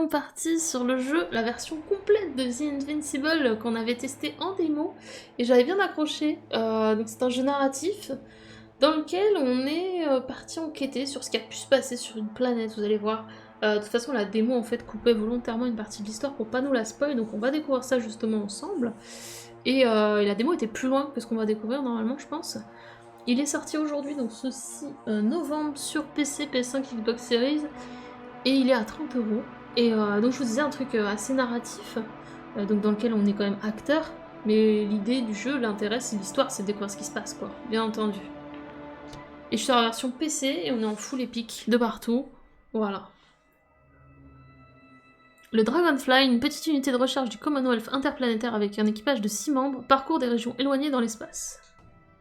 donc parti sur le jeu, la version complète de The Invincible qu'on avait testé en démo, et j'avais bien accroché. Donc c'est un jeu narratif dans lequel on est parti enquêter sur ce qui a pu se passer sur une planète, vous allez voir. De toute façon, la démo en fait coupait volontairement une partie de l'histoire pour pas nous la spoil, donc on va découvrir ça justement ensemble. Et la démo était plus loin que ce qu'on va découvrir normalement, je pense. Il est sorti aujourd'hui, donc ce 6 novembre sur PC, PS5, Xbox Series, et il est à 30 €. Et donc je vous disais un truc assez narratif, donc dans lequel on est quand même acteur, mais l'idée du jeu, l'intérêt, c'est l'histoire, c'est de découvrir ce qui se passe, quoi, bien entendu. Et je suis en version PC, et on est en full épique, de partout, voilà. Le Dragonfly, une petite unité de recherche du Commonwealth interplanétaire avec un équipage de 6 membres, parcourt des régions éloignées dans l'espace.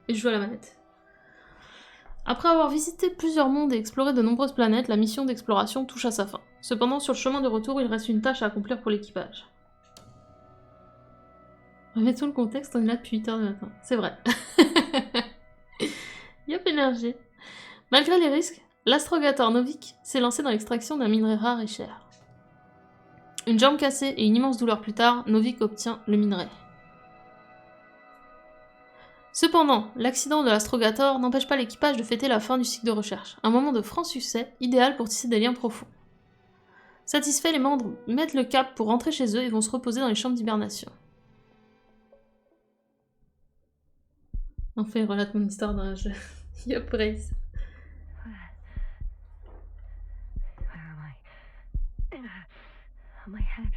Et je joue à la manette. Après avoir visité plusieurs mondes et exploré de nombreuses planètes, la mission d'exploration touche à sa fin. Cependant, sur le chemin de retour, il reste une tâche à accomplir pour l'équipage. Remettons le contexte, on est là depuis 8 h du matin. C'est vrai. Yop, énergie. Malgré les risques, l'astrogator Novik s'est lancé dans l'extraction d'un minerai rare et cher. Une jambe cassée et une immense douleur plus tard, Novik obtient le minerai. Cependant, l'accident de l'astrogator n'empêche pas l'équipage de fêter la fin du cycle de recherche, un moment de franc succès, idéal pour tisser des liens profonds. Satisfaits, les membres mettent le cap pour rentrer chez eux et vont se reposer dans les chambres d'hibernation. Enfin, relate mon histoire dans un jeu. Yup, Race. My head.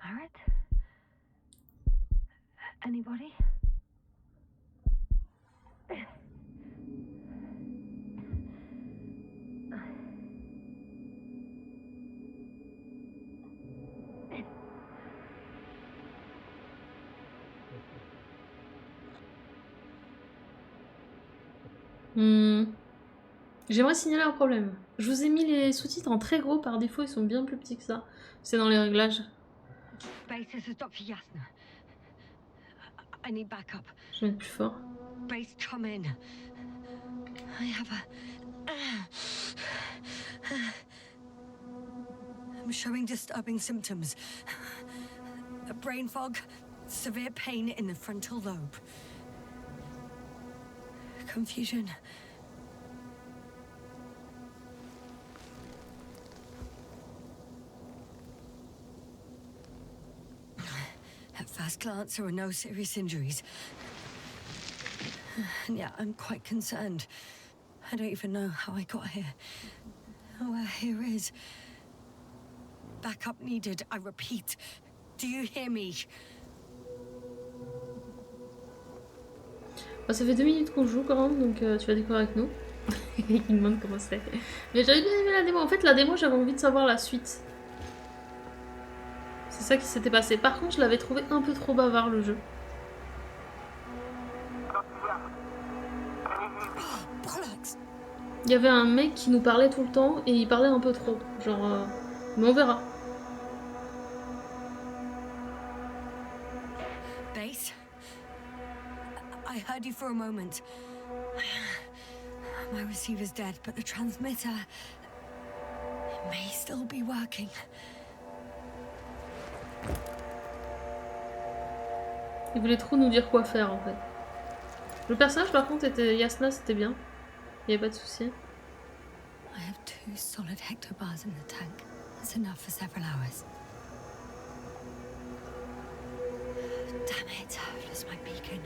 Marriott? Anybody? J'aimerais signaler un problème. Je vous ai mis les sous-titres en très gros, par défaut ils sont bien plus petits que ça. C'est dans les réglages. Base, this is Dr. Yasna. I need backup. Je vais mettre plus fort. Base, come in. I have I'm showing disturbing symptoms. A brain fog, severe pain in the frontal lobe. Confusion. At first glance, there were no serious injuries. And yet, I'm quite concerned. I don't even know how I got here. Where here is. Backup needed, I repeat. Do you hear me? Bon, ça fait 2 minutes qu'on joue quand même, donc tu vas découvrir avec nous. Il me demande comment c'est. Mais j'avais bien aimé la démo. En fait, la démo, j'avais envie de savoir la suite. C'est ça qui s'était passé. Par contre, je l'avais trouvé un peu trop bavard, le jeu. Il y avait un mec qui nous parlait tout le temps, et il parlait un peu trop. Genre... Mais on verra. Base? I heard you for a moment. My receiver's dead, but the transmitter may still be working. Il voulait trop nous dire quoi faire en fait. Le personnage par contre était Yasna, c'était bien. Il n'y avait pas de souci. I have 2 solid hectobars in the tank. That's enough for several hours. Damn it, I've lost my beacon.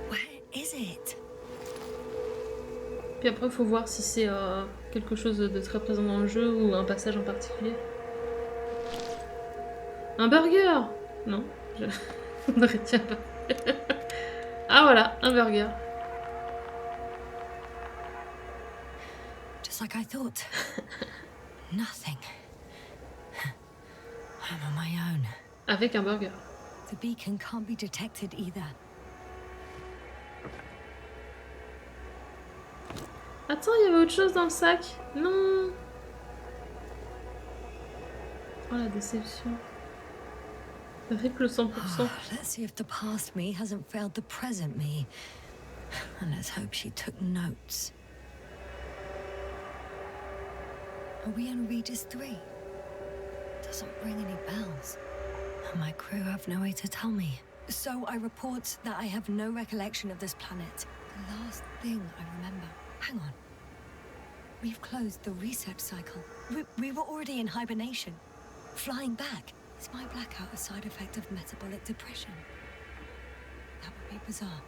Where is it? Puis après, il faut voir si c'est quelque chose de très présent dans le jeu ou un passage en particulier. Un burger! Non, je... on ne retient pas. Ah voilà, un burger. Just like I thought. Nothing. I'm on my own. Avec un burger. The beacon can't be detected either. Attends, il y avait autre chose dans le sac. Non. Oh la déception. Rip le 100%. Let's see if the past me hasn't failed the present me. And let's hope she took notes. Are we on Regis 3? Doesn't ring any bells. And my crew have no way to tell me. So I report that I have no recollection of this planet. The last thing I remember. Hang on. We've closed the research cycle. We were already in hibernation. Flying back. Is my blackout a side effect of metabolic depression? That would be bizarre.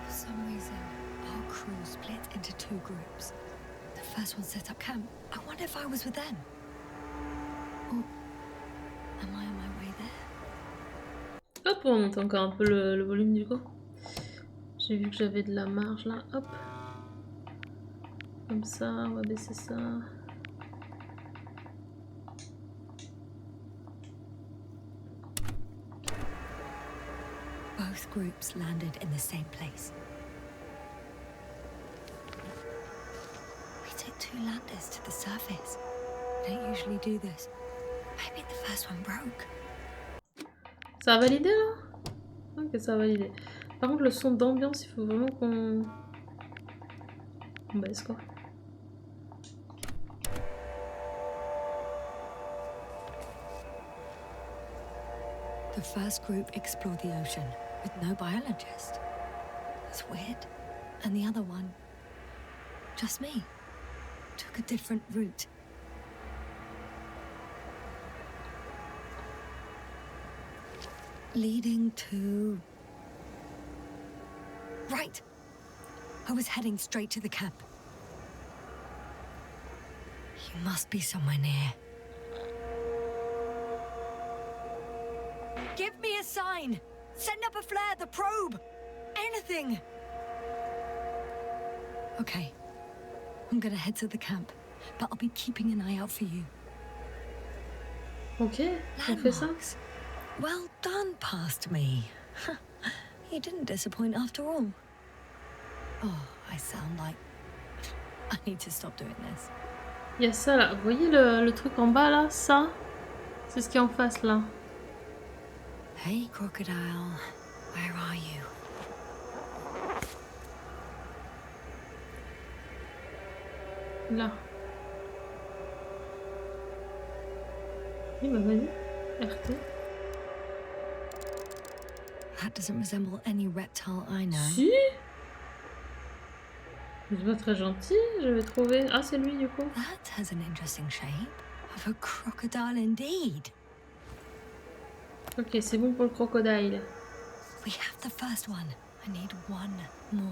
For some reason, our crew split into 2 groups. The first one set up camp. I wonder if I was with them. Or am I on my way there? Hop, on va monter encore un peu le volume du coup. J'ai vu que j'avais de la marge là, hop. Comme ça, on va baisser ça. Both groups landed in the same place. We took 2 landers to the surface. We don't usually do this. Maybe the first one broke. Ça a validé là? Ok, ça a validé. Par contre, le son d'ambiance, il faut vraiment qu'on baisse quoi. The first group explored the ocean with no biologist. That's weird. And the other one, just me, took a different route. Leading to... Right! I was heading straight to the camp. You must be somewhere near. Give me a sign! Send up a flare, the probe! Anything! Okay. I'm gonna head to the camp, but I'll be keeping an eye out for you. Ok, on fait ça. Landmarks. Well done, past me. You didn't disappoint after all. Oh, I sound like... I need to stop doing this. Il y a ça là, vous voyez le truc en bas là, ça? C'est ce qui est en face là. Hey, crocodile. Where are you? Là. Oui, bah vas-y. RT. That doesn't resemble any reptile I know. Si. C'est pas très gentil, je vais trouver. Ah, c'est lui du coup. That has an interesting shape. Of a crocodile indeed. Ok, c'est bon pour le crocodile. We have the first one. I need one more.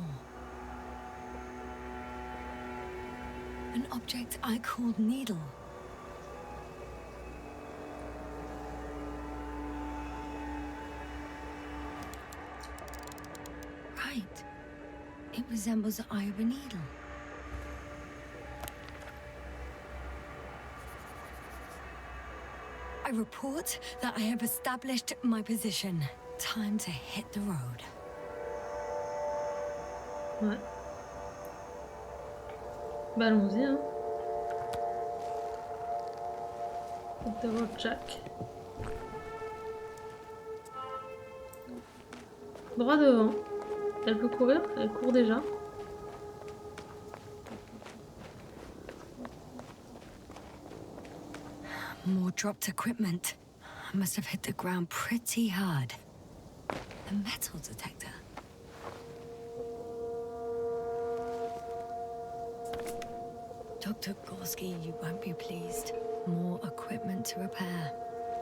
An object I called needle. Right. It resembles the eye of a needle. I report that I have established my position. Time to hit the road. Ouais. Bah allons-y hein. Hit the road, Jack. Droit devant. Elle peut courir? Elle court déjà. More dropped equipment. I must have hit the ground pretty hard. A metal detector. Dr. Gorski, you won't be pleased. More equipment to repair.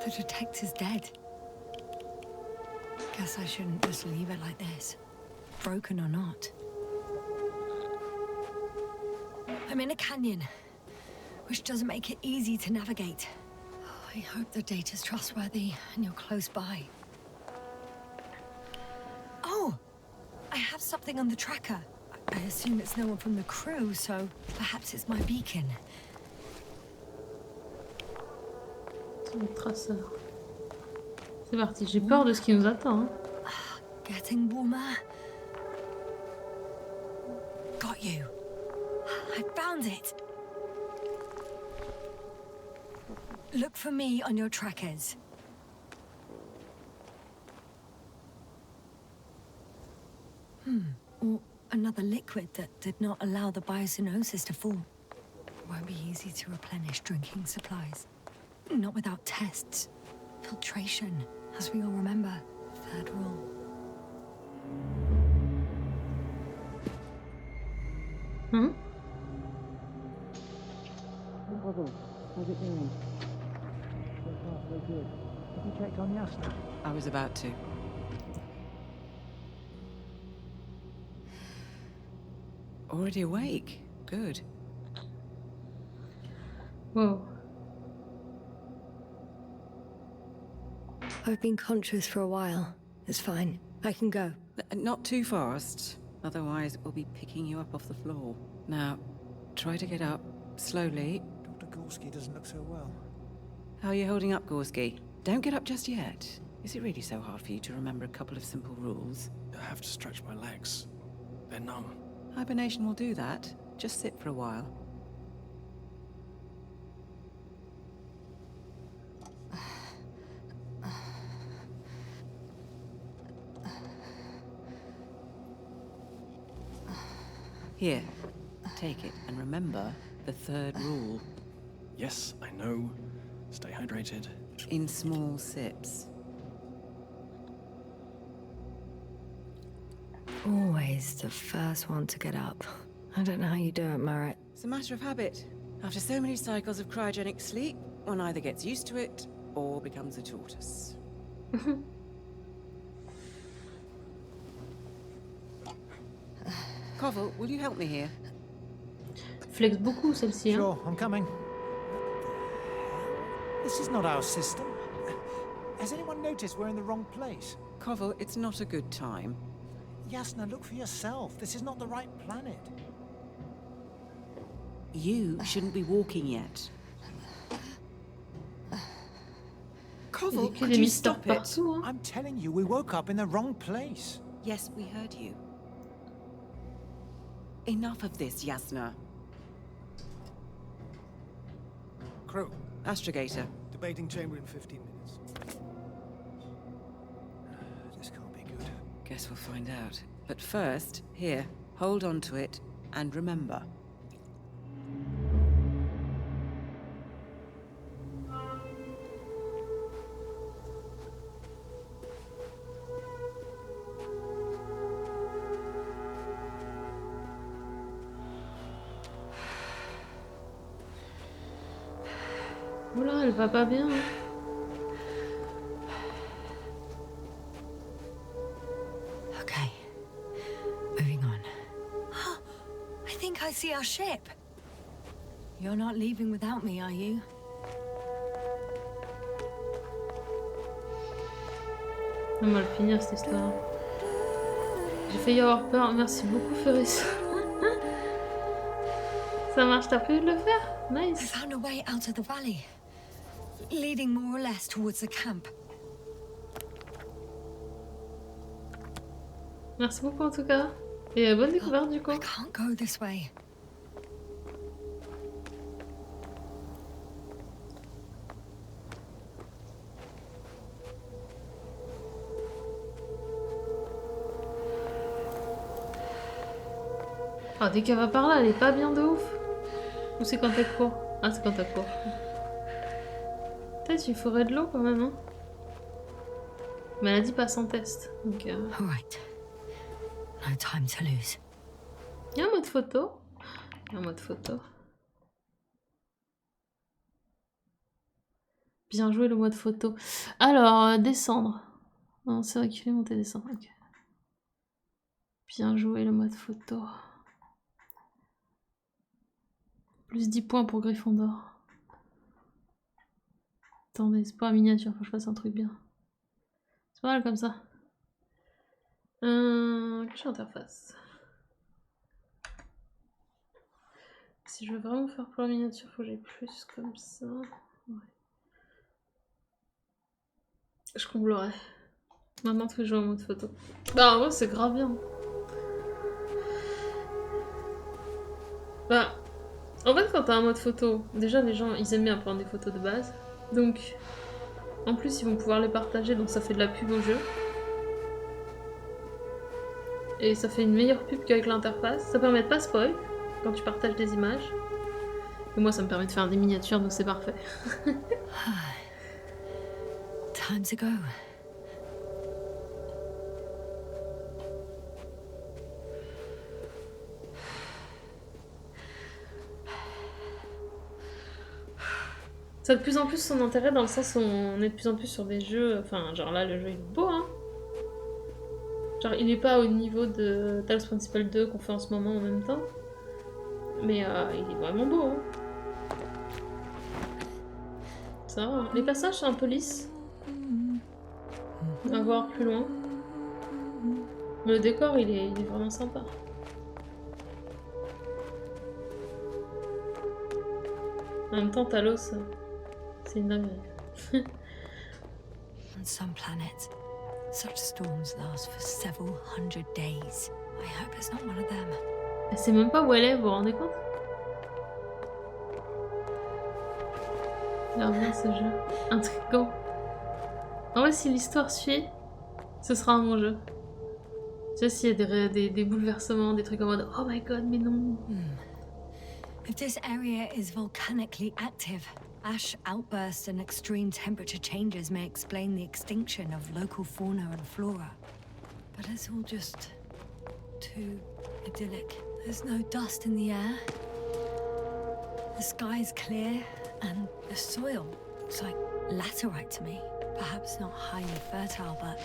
The detector's dead. Guess I shouldn't just leave it like this. Broken or not. I'm in a canyon, which doesn't make it easy to navigate. I hope the data's trustworthy and you're close by. Oh! I have something on the tracker. I assume it's no one from the crew, so perhaps it's my beacon. C'est le traceur. C'est parti, j'ai peur de ce qui nous attend. Hein. Getting warmer. Got you. I found it. Look for me on your trackers. Or another liquid that did not allow the biocenosis to form. Won't be easy to replenish drinking supplies. Not without tests. Filtration, as we all remember. Third rule. Hmm? How's it going? So far, so good. Have you checked on Yasna? I was about to. Already awake? Good. Wow. I've been conscious for a while. It's fine. I can go. Not too fast, otherwise we'll be picking you up off the floor. Now, try to get up, slowly. Dr. Gorski doesn't look so well. How are you holding up, Gorski? Don't get up just yet. Is it really so hard for you to remember a couple of simple rules? I have to stretch my legs. They're numb. Hibernation will do that. Just sit for a while. Here, take it, and remember the third rule. Yes, I know. Stay hydrated. In small sips. Always the first one to get up. I don't know how you do it, Merritt. It's a matter of habit. After so many cycles of cryogenic sleep, one either gets used to it or becomes a tortoise. Koval, will you help me here? Flex beaucoup celle-ci. Hein? Sure, I'm coming. This is not our system. Has anyone noticed we're in the wrong place? Koval, it's not a good time. Yasna, look for yourself. This is not the right planet. You shouldn't be walking yet. Koval, could you stop it? Partout, hein? I'm telling you, we woke up in the wrong place. Yes, we heard you. Enough of this, Yasna. Crew, Astrogator. debating chamber in 15 minutes. This can't be good. Guess we'll find out. But first, here, hold on to it, and remember. Oula, elle va pas bien. Hein? Okay. Moving on. I think I see our ship. You're not leaving without me, are you? On va le finir cette histoire. J'ai failli avoir peur. Merci beaucoup, Ferris. Ça marche, t'as prévu de le faire? I Nice. found a way out of the valley, leading more or less towards the camp. Merci beaucoup en tout cas. Et bonne découverte du coup. I can't go this way. Ah, dès qu'elle va par là, elle est pas bien de ouf. Ou c'est quand elle court? Ah, c'est quand elle court. Peut-être il faudrait de l'eau quand même, hein. Mais elle a dit pas sans test. Donc, All right. No time to lose. il y a un mode photo. Il y a un mode photo. Bien joué le mode photo. Alors, descendre. Non, c'est reculer, monter, descendre. Ok. Bien joué le mode photo. Plus 10 points pour Gryffondor. Attendez, c'est pas un miniature, faut que je fasse un truc bien. C'est pas mal comme ça. Cache interface. Si je veux vraiment faire pour la miniature, faut que j'ai plus comme ça. Ouais. Je comblerai. Maintenant que je joue en mode photo. Bah en vrai c'est grave bien. Bah en fait quand t'as un mode photo, déjà les gens ils aiment bien prendre des photos de base. Donc en plus ils vont pouvoir les partager, donc ça fait de la pub au jeu. Et ça fait une meilleure pub qu'avec l'interface. Ça permet de pas spoil quand tu partages des images. Et moi, ça me permet de faire des miniatures, donc c'est parfait. Time to go. Ça a de plus en plus son intérêt dans le sens où on est de plus en plus sur des jeux. Enfin, genre là, le jeu il est beau, hein. Genre, il est pas au niveau de Talos Principle 2 qu'on fait en ce moment en même temps. Mais il est vraiment beau, hein. Ça va. Les passages sont un peu lisses. À voir plus loin. Mais le décor, il est vraiment sympa. En même temps, Talos, c'est une dinguerie. On some planets, such storms last for several hundred days. I hope it's not one of them. Elle sait même pas où elle est, vous vous rendez compte? Regarde bien ce jeu. Intriguant. En vrai, si l'histoire suit, ce sera un bon jeu. Tu sais, s'il y a des bouleversements, des trucs en mode oh my god, mais non. If this area is volcanically active, ash outbursts and extreme temperature changes may explain the extinction of local fauna and flora. But it's all just too idyllic. There's no dust in the air. The sky's clear, and the soil looks like laterite to me. Perhaps not highly fertile, but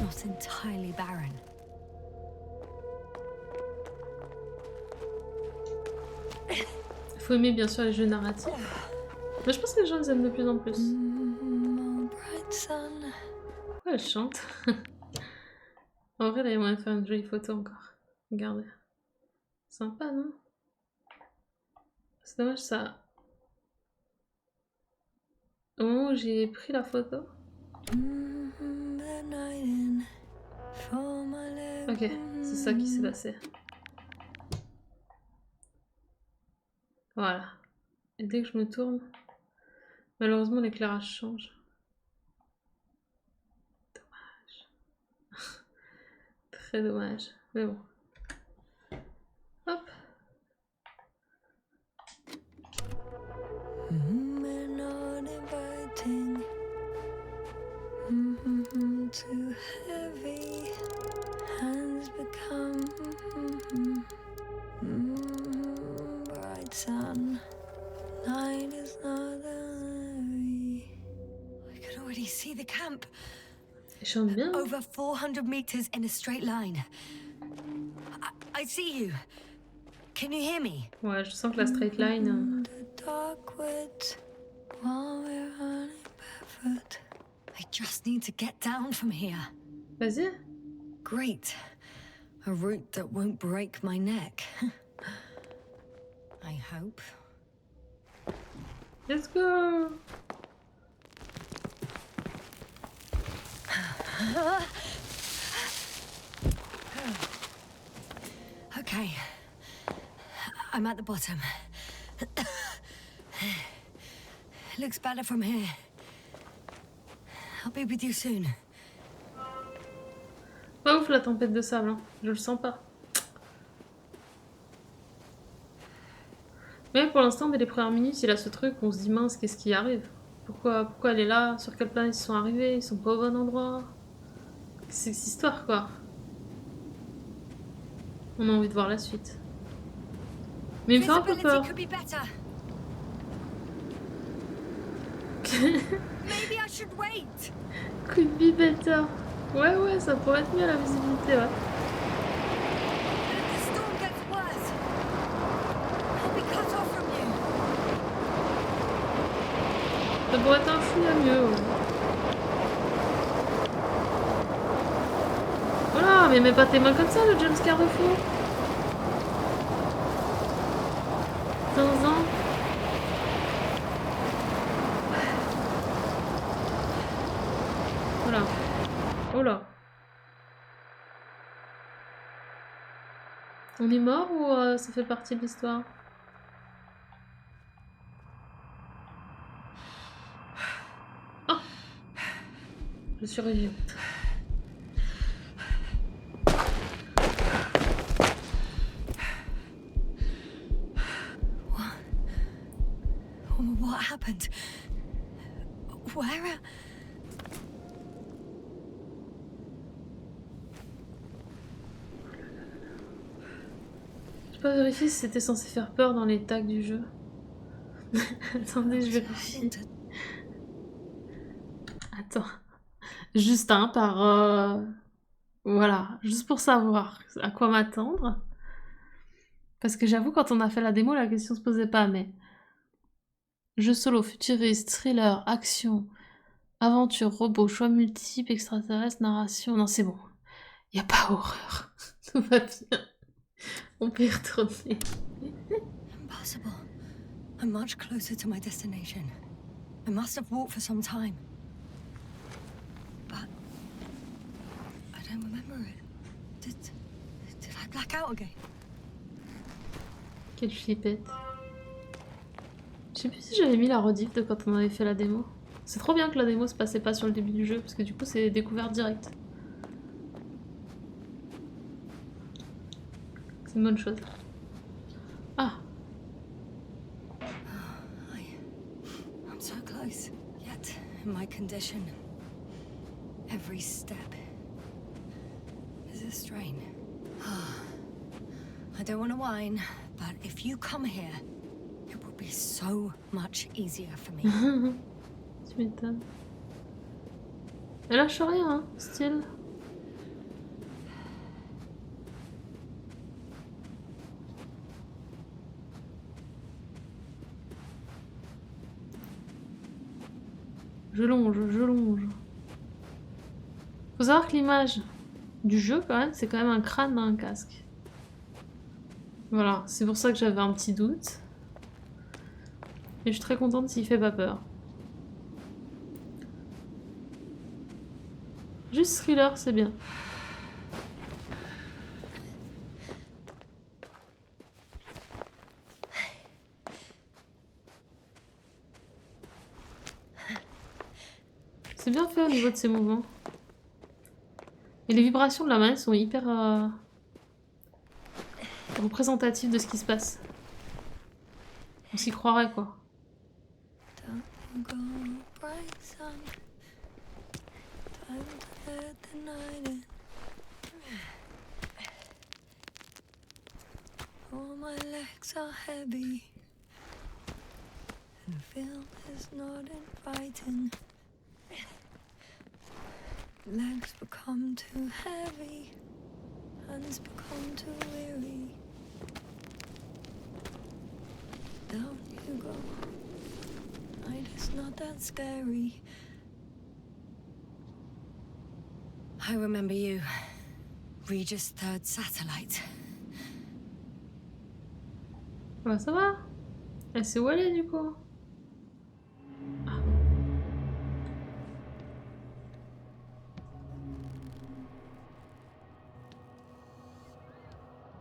not entirely barren. Il faut aimer bien sûr les jeux narratifs. Mais je pense que les gens les aiment de plus en plus. Pourquoi elle chante? En vrai, là, il y a moyen de faire une jolie photo encore. Regardez. Sympa, non? C'est dommage ça. Au moment où j'ai pris la photo. Ok, c'est ça qui s'est passé. Voilà. Et dès que je me tourne, malheureusement l'éclairage change. Dommage. Très dommage. Mais bon. Hop. Too heavy, hands become bright sun. Night is not heavy. I could already see the camp. Il chante bien. Over 400 meters in a straight line. I see you. Can you hear me? Ouais, je sens que la straight line. The dark woods while we're running barefoot. I just need to get down from here. Vas-y. Great. A route that won't break my neck. I hope. Let's go. Okay. I'm at the bottom. Looks better from here. I'll be with you soon. Pas ouf la tempête de sable, hein. Je le sens pas. Mais pour l'instant, dès les premières minutes, il a ce truc où on se dit mince, qu'est-ce qui arrive? Pourquoi elle est là? Sur quelle planète ils sont arrivés? Ils sont pas au bon endroit? C'est cette histoire quoi. On a envie de voir la suite. Mais il me fait un peu peur. Maybe I should wait. Could be better. Ouais, ça pourrait être mieux la visibilité, ouais. If the storm gets worse, I'll be cut off from you. Ça pourrait être un fou à mieux, ouais. Voilà, mais mets pas tes mains comme ça, le jumpscare de fou. Temps. Voilà. Oh là. On est mort ou ça fait partie de l'histoire? Oh! Je suis revivante. What happened? Where? J'ai pas vérifié si c'était censé faire peur dans les tags du jeu. Attendez, je vérifie. Attends. Juste par... Voilà, juste pour savoir à quoi m'attendre. Parce que j'avoue, quand on a fait la démo, la question se posait pas, mais... Jeu solo, futuriste, thriller, action, aventure, robot, choix multiples, extraterrestre, narration... Non, c'est bon. Y a pas horreur. Tout va bien. On peut y retourner. Impossible. I'm much closer to my destination. I must have walked for some time. But I don't remember it. Did I black out again? Quelle flippette. Je sais plus si j'avais mis la rediff de quand on avait fait la démo. C'est trop bien que la démo se passait pas sur le début du jeu, parce que du coup c'est découverte directe. C'est une bonne chose. Ah, I'm so close. Yet, in my condition, every step is a strain. I don't want to whine, but if you come here, it will be so much easier for me. tu m'étonnes. Elle lâche rien, hein, style. Je longe, je longe. Faut savoir que l'image du jeu, quand même, c'est quand même un crâne dans un casque. Voilà, c'est pour ça que j'avais un petit doute. Et je suis très contente s'il fait pas peur. Juste thriller, c'est bien. C'est bien fait au niveau de ses mouvements. Et les vibrations de la manette sont hyper représentatives de ce qui se passe. On s'y croirait, quoi. Don't go bright sun. Time to let the night in. All my legs are heavy. And the film is not inviting. Legs become too heavy. Hands become too weary. Down you go. Night is not that scary. I remember you. Regis' third satellite. Bah ça va. Elle sait où elle est, du coup.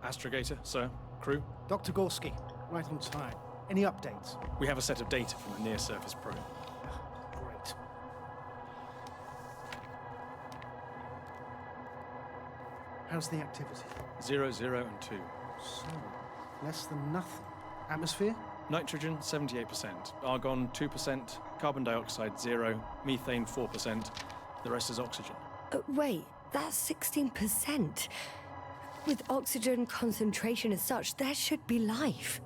Astrogator, sir. Crew. Dr. Gorski, right on time. Any updates? We have a set of data from the near-surface probe. Great. How's the activity? 0, 0, and 2. So, less than nothing. Atmosphere? Nitrogen, 78%. Argon, 2%. Carbon dioxide, 0. Methane, 4%. The rest is oxygen. Wait, that's 16%. With oxygen concentration as such, there should be life.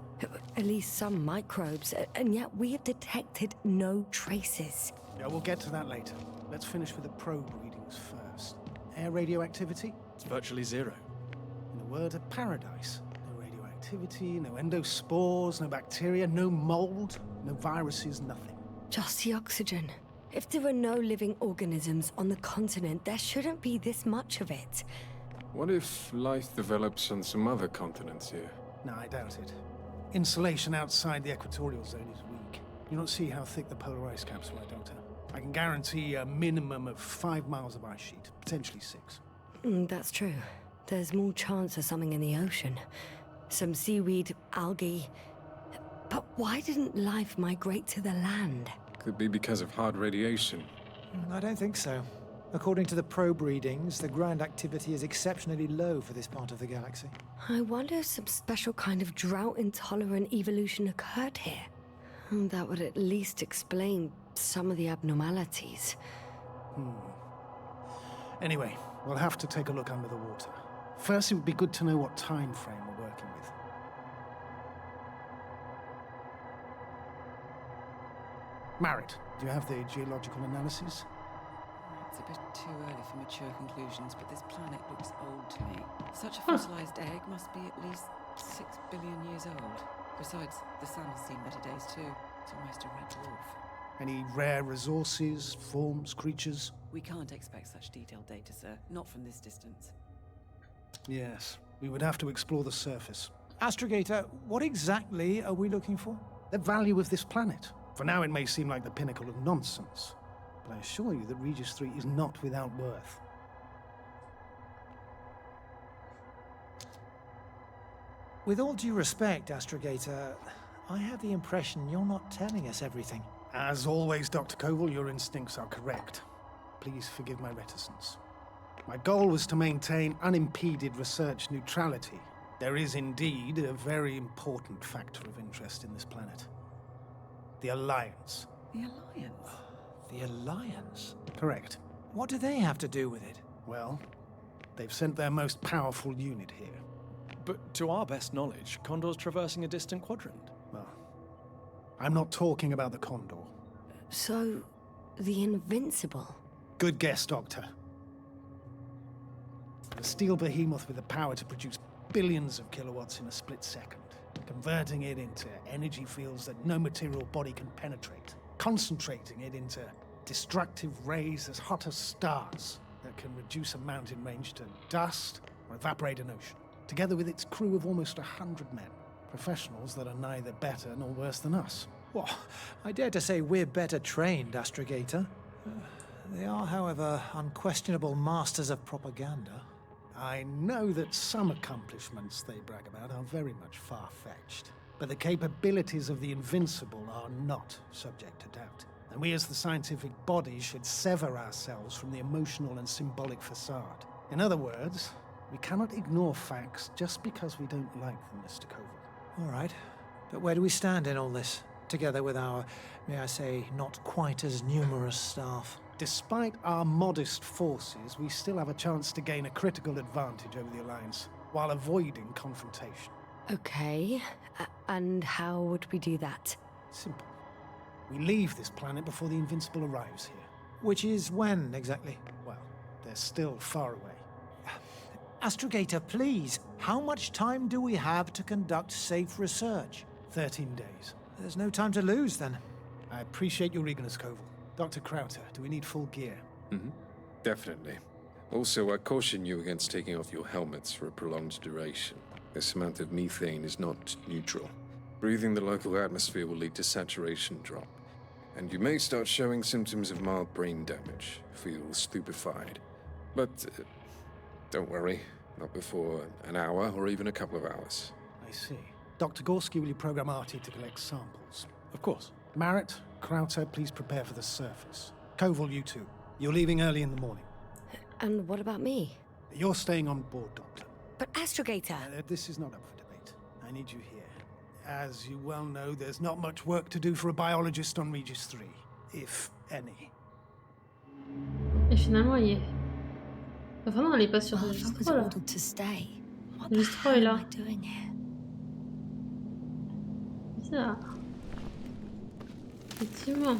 At least some microbes, and yet we have detected no traces. Yeah, we'll get to that later. Let's finish with the probe readings first. Air radioactivity? It's virtually 0. In a word, a paradise. No radioactivity, no endospores, no bacteria, no mold, no viruses, nothing. Just the oxygen. If there are no living organisms on the continent, there shouldn't be this much of it. What if life develops on some other continents here? No, I doubt it. Insulation outside the equatorial zone is weak. You don't see how thick the polar ice caps were, Doctor. I can guarantee a minimum of 5 miles of ice sheet, potentially 6. That's true. There's more chance of something in the ocean. Some seaweed, algae. But why didn't life migrate to the land? Could be because of hard radiation. I don't think so. According to the probe readings, the ground activity is exceptionally low for this part of the galaxy. I wonder if some special kind of drought-intolerant evolution occurred here. That would at least explain some of the abnormalities. Anyway, we'll have to take a look under the water. First, it would be good to know what time frame we're working with. Marit, do you have the geological analyses? It's a bit too early for mature conclusions, but this planet looks old to me. Such a fossilized egg must be at least 6 billion years old. Besides, the sun has seen better days too. It's almost a red dwarf. Any rare resources, forms, creatures? We can't expect such detailed data, sir. Not from this distance. Yes, we would have to explore the surface. Astrogator, what exactly are we looking for? The value of this planet. For now, it may seem like the pinnacle of nonsense, but I assure you that Regis 3 is not without worth. With all due respect, Astrogator, I have the impression you're not telling us everything. As always, Dr. Koval, your instincts are correct. Please forgive my reticence. My goal was to maintain unimpeded research neutrality. There is indeed a very important factor of interest in this planet. The Alliance. The Alliance? The Alliance? Correct. What do they have to do with it? Well, they've sent their most powerful unit here. But to our best knowledge, Condor's traversing a distant quadrant. Well, I'm not talking about the Condor. So, the Invincible. Good guess, Doctor. A steel behemoth with the power to produce billions of kilowatts in a split second, converting it into energy fields that no material body can penetrate, concentrating it into destructive rays as hot as stars that can reduce a mountain range to dust or evaporate an ocean, together with its crew of almost 100 men, professionals that are neither better nor worse than us. Well, I dare to say we're better trained, Astrogator. They are, however, unquestionable masters of propaganda. I know that some accomplishments they brag about are very much far-fetched, but the capabilities of the Invincible are not subject to doubt. And we as the scientific body should sever ourselves from the emotional and symbolic facade. In other words, we cannot ignore facts just because we don't like them, Mr. Koval. All right, but where do we stand in all this? Together with our, may I say, not quite as numerous staff. Despite our modest forces, we still have a chance to gain a critical advantage over the Alliance, while avoiding confrontation. Okay, and how would we do that? Simple. We leave this planet before the Invincible arrives here. Which is when, exactly? Well, they're still far away. Astrogator, please, how much time do we have to conduct safe research? 13 days. There's no time to lose, then. I appreciate your eagerness, Koval. Dr. Krauter, do we need full gear? Definitely. Also, I caution you against taking off your helmets for a prolonged duration. This amount of methane is not neutral. Breathing the local atmosphere will lead to saturation drop, and you may start showing symptoms of mild brain damage, feel stupefied. But don't worry, not before an hour or even a couple of hours. I see. Dr. Gorski, will you program Artie to collect samples? Of course. Marit, Krauter, please prepare for the surface. Koval, you too. You're leaving early in the morning. And what about me? You're staying on board, Doctor. But Astrogator... This is not up for debate. I need you here. As you well know, there's not much work to do for a biologist on Regis 3, if any. Et finalement, il y est. Enfin, non, elle est pas sur Arthur Regis was 3 là. ordered to stay. What Regis the 3 est hell là. am I doing here? Bizarre. Effectivement.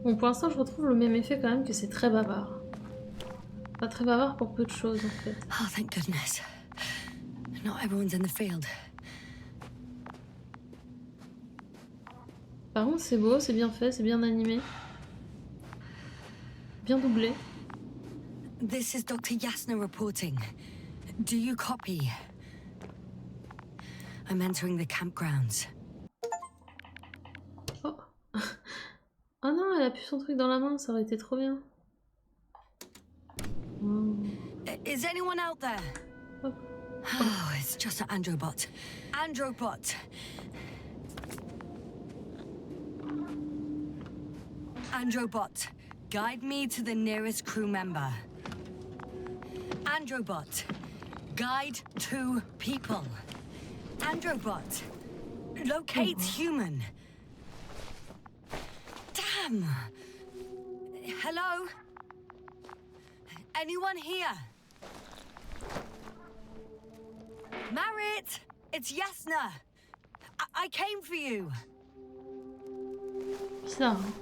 Bon, pour l'instant, je retrouve le même effet quand même, que c'est très bavard. Pas très bavard pour peu de choses en fait. Oh, thank goodness. Not everyone's in the field. Par contre, c'est beau, c'est bien fait, c'est bien animé. Bien doublé. This is Dr. Yasna reporting. Do you copy? I'm entering the campgrounds. Oh. Oh non, elle a plus son truc dans la main, ça aurait été trop bien. Oh. Is anyone out there? Oh. Oh, it's just an Androbot. Androbot! Androbot, guide me to the nearest crew member. Androbot. Guide to people. Androbot. Locates human. Damn. Hello? Anyone here? Marit! It's Yasna! I came for you! Bizarre. Hein.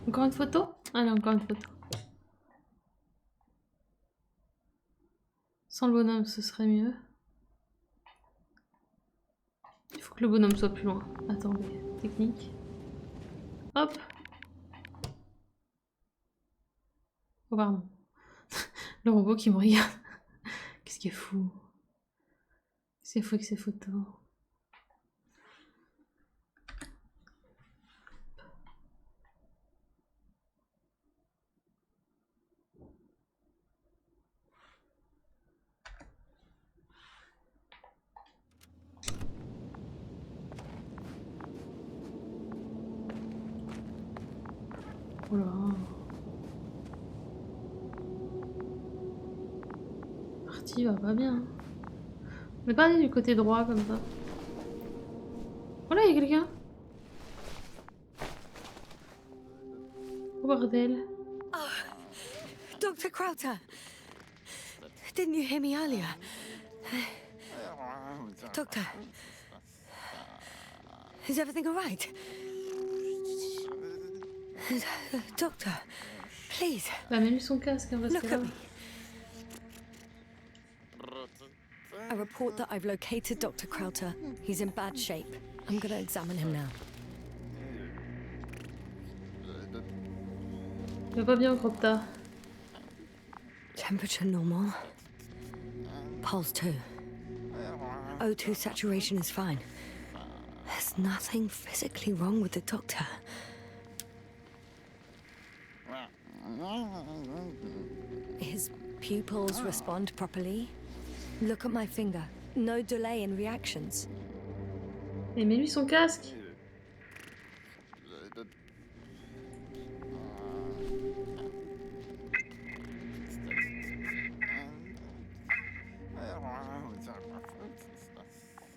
Encore une photo? Allez, encore une photo. Sans le bonhomme, ce serait mieux. Il faut que le bonhomme soit plus loin. Attendez, technique. Hop. Oh pardon. Le robot qui me regarde. Qu'est-ce qui est fou? C'est fou avec ces photos. Oh là. Partie va pas bien. On est pas allé du côté droit comme ça. Oh là, il y a quelqu'un. Oh bordel. Dr. Crowther! Didn't you hear me earlier? Doctor? Is everything alright? Doctor, please. Elle a même mis son casque, hein, parce Look que at là... me. I report that I've located Dr. Crowther. He's in bad shape. I'm gonna examine him now. Il va pas bien, Cropta. Temperature normal. Pulse 2. O2 saturation is fine. There's nothing physically wrong with the doctor. His pupils respond properly. Look at my finger. No delay in reactions. Mais mets-lui son casque.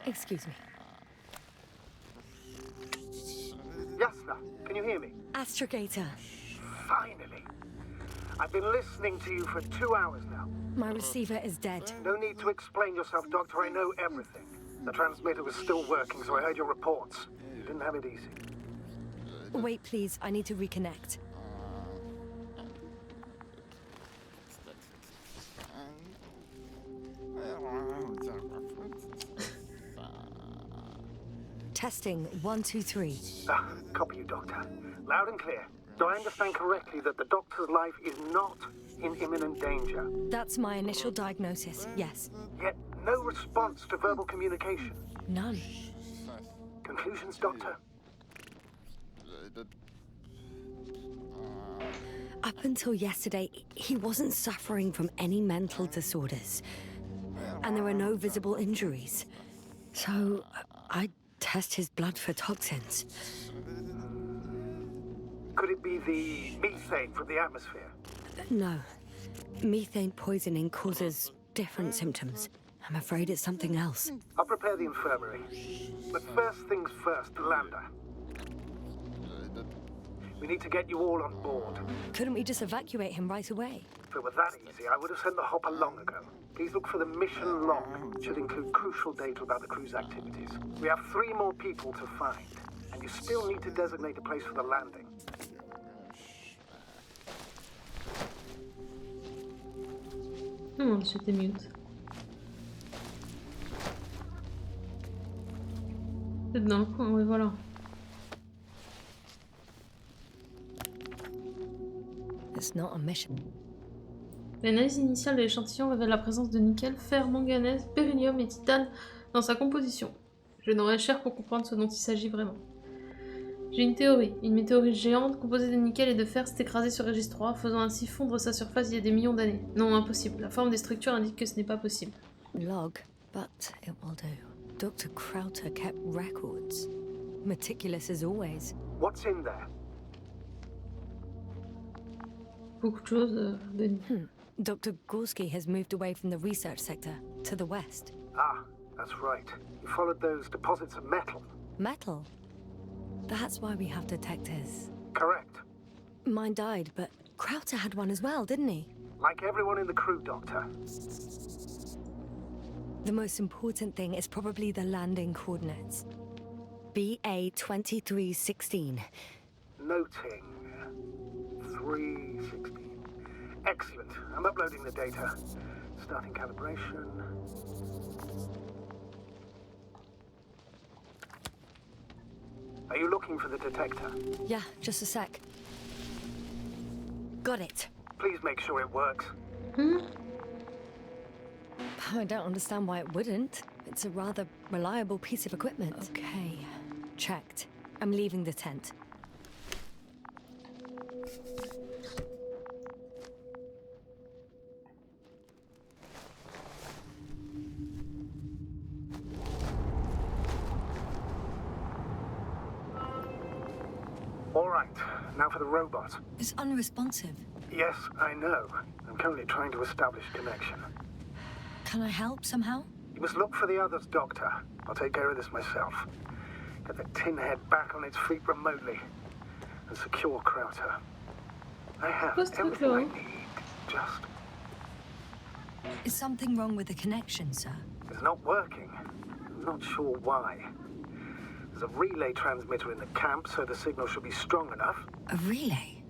Excuse me. Yasna, can you hear me? Astrogator. Finally. I've been listening to you for 2 hours now. My receiver is dead. No need to explain yourself, Doctor. I know everything. The transmitter was still working, so I heard your reports. You didn't have it easy. Wait, please. I need to reconnect. Testing 1, 2, 3. Copy you, Doctor. Loud and clear. Do I understand correctly that the Doctor's life is not in imminent danger? That's my initial diagnosis, yes. Yet no response to verbal communication. None. Conclusions, Doctor? Up until yesterday, he wasn't suffering from any mental disorders. And there were no visible injuries. So, I test his blood for toxins. Could it be the methane from the atmosphere? No. Methane poisoning causes different symptoms. I'm afraid it's something else. I'll prepare the infirmary. But first things first, Lander. We need to get you all on board. Couldn't we just evacuate him right away? If it were that easy, I would have sent the hopper long ago. Please look for the mission log. It should include crucial data about the crew's activities. We have 3 more people to find, and you still need to designate a place for the landing. Non, j'étais mute. C'est dans le coin, oui, voilà. It's not a mission. L'analyse initiale de l'échantillon révèle la présence de nickel, fer, manganèse, beryllium et titane dans sa composition. Je donnerai cher pour comprendre ce dont il s'agit vraiment. J'ai une théorie. Une météorite géante composée de nickel et de fer s'est écrasée sur Régis 3, faisant ainsi fondre sa surface il y a des millions d'années. Non, impossible. La forme des structures indique que ce n'est pas possible. Log, but it will do. Dr. Crowther kept records. meticulous as always. What's in there? Beaucoup de choses, Denis. Dr. Gorski has moved away from the research sector to the west. Ah, that's right. You followed those deposits of metal. Metal? That's why we have detectors. Correct. Mine died, but Krauter had one as well, didn't he? Like everyone in the crew, Doctor. The most important thing is probably the landing coordinates. BA 2316. Noting. 316. Excellent. I'm uploading the data. Starting calibration. Are you looking for the detector? Yeah, just a sec. Got it. Please make sure it works. I don't understand why it wouldn't. It's a rather reliable piece of equipment. Okay, checked. I'm leaving the tent. All right, now for the robot. It's unresponsive. Yes, I know. I'm currently trying to establish connection. Can I help somehow? You must look for the others, Doctor. I'll take care of this myself. Get the tin head back on its feet remotely. And secure Krauter. I have everything I need. Just... Is something wrong with the connection, sir? It's not working. I'm not sure why. There's a relay transmitter in the camp, so the signal should be strong enough. A relay?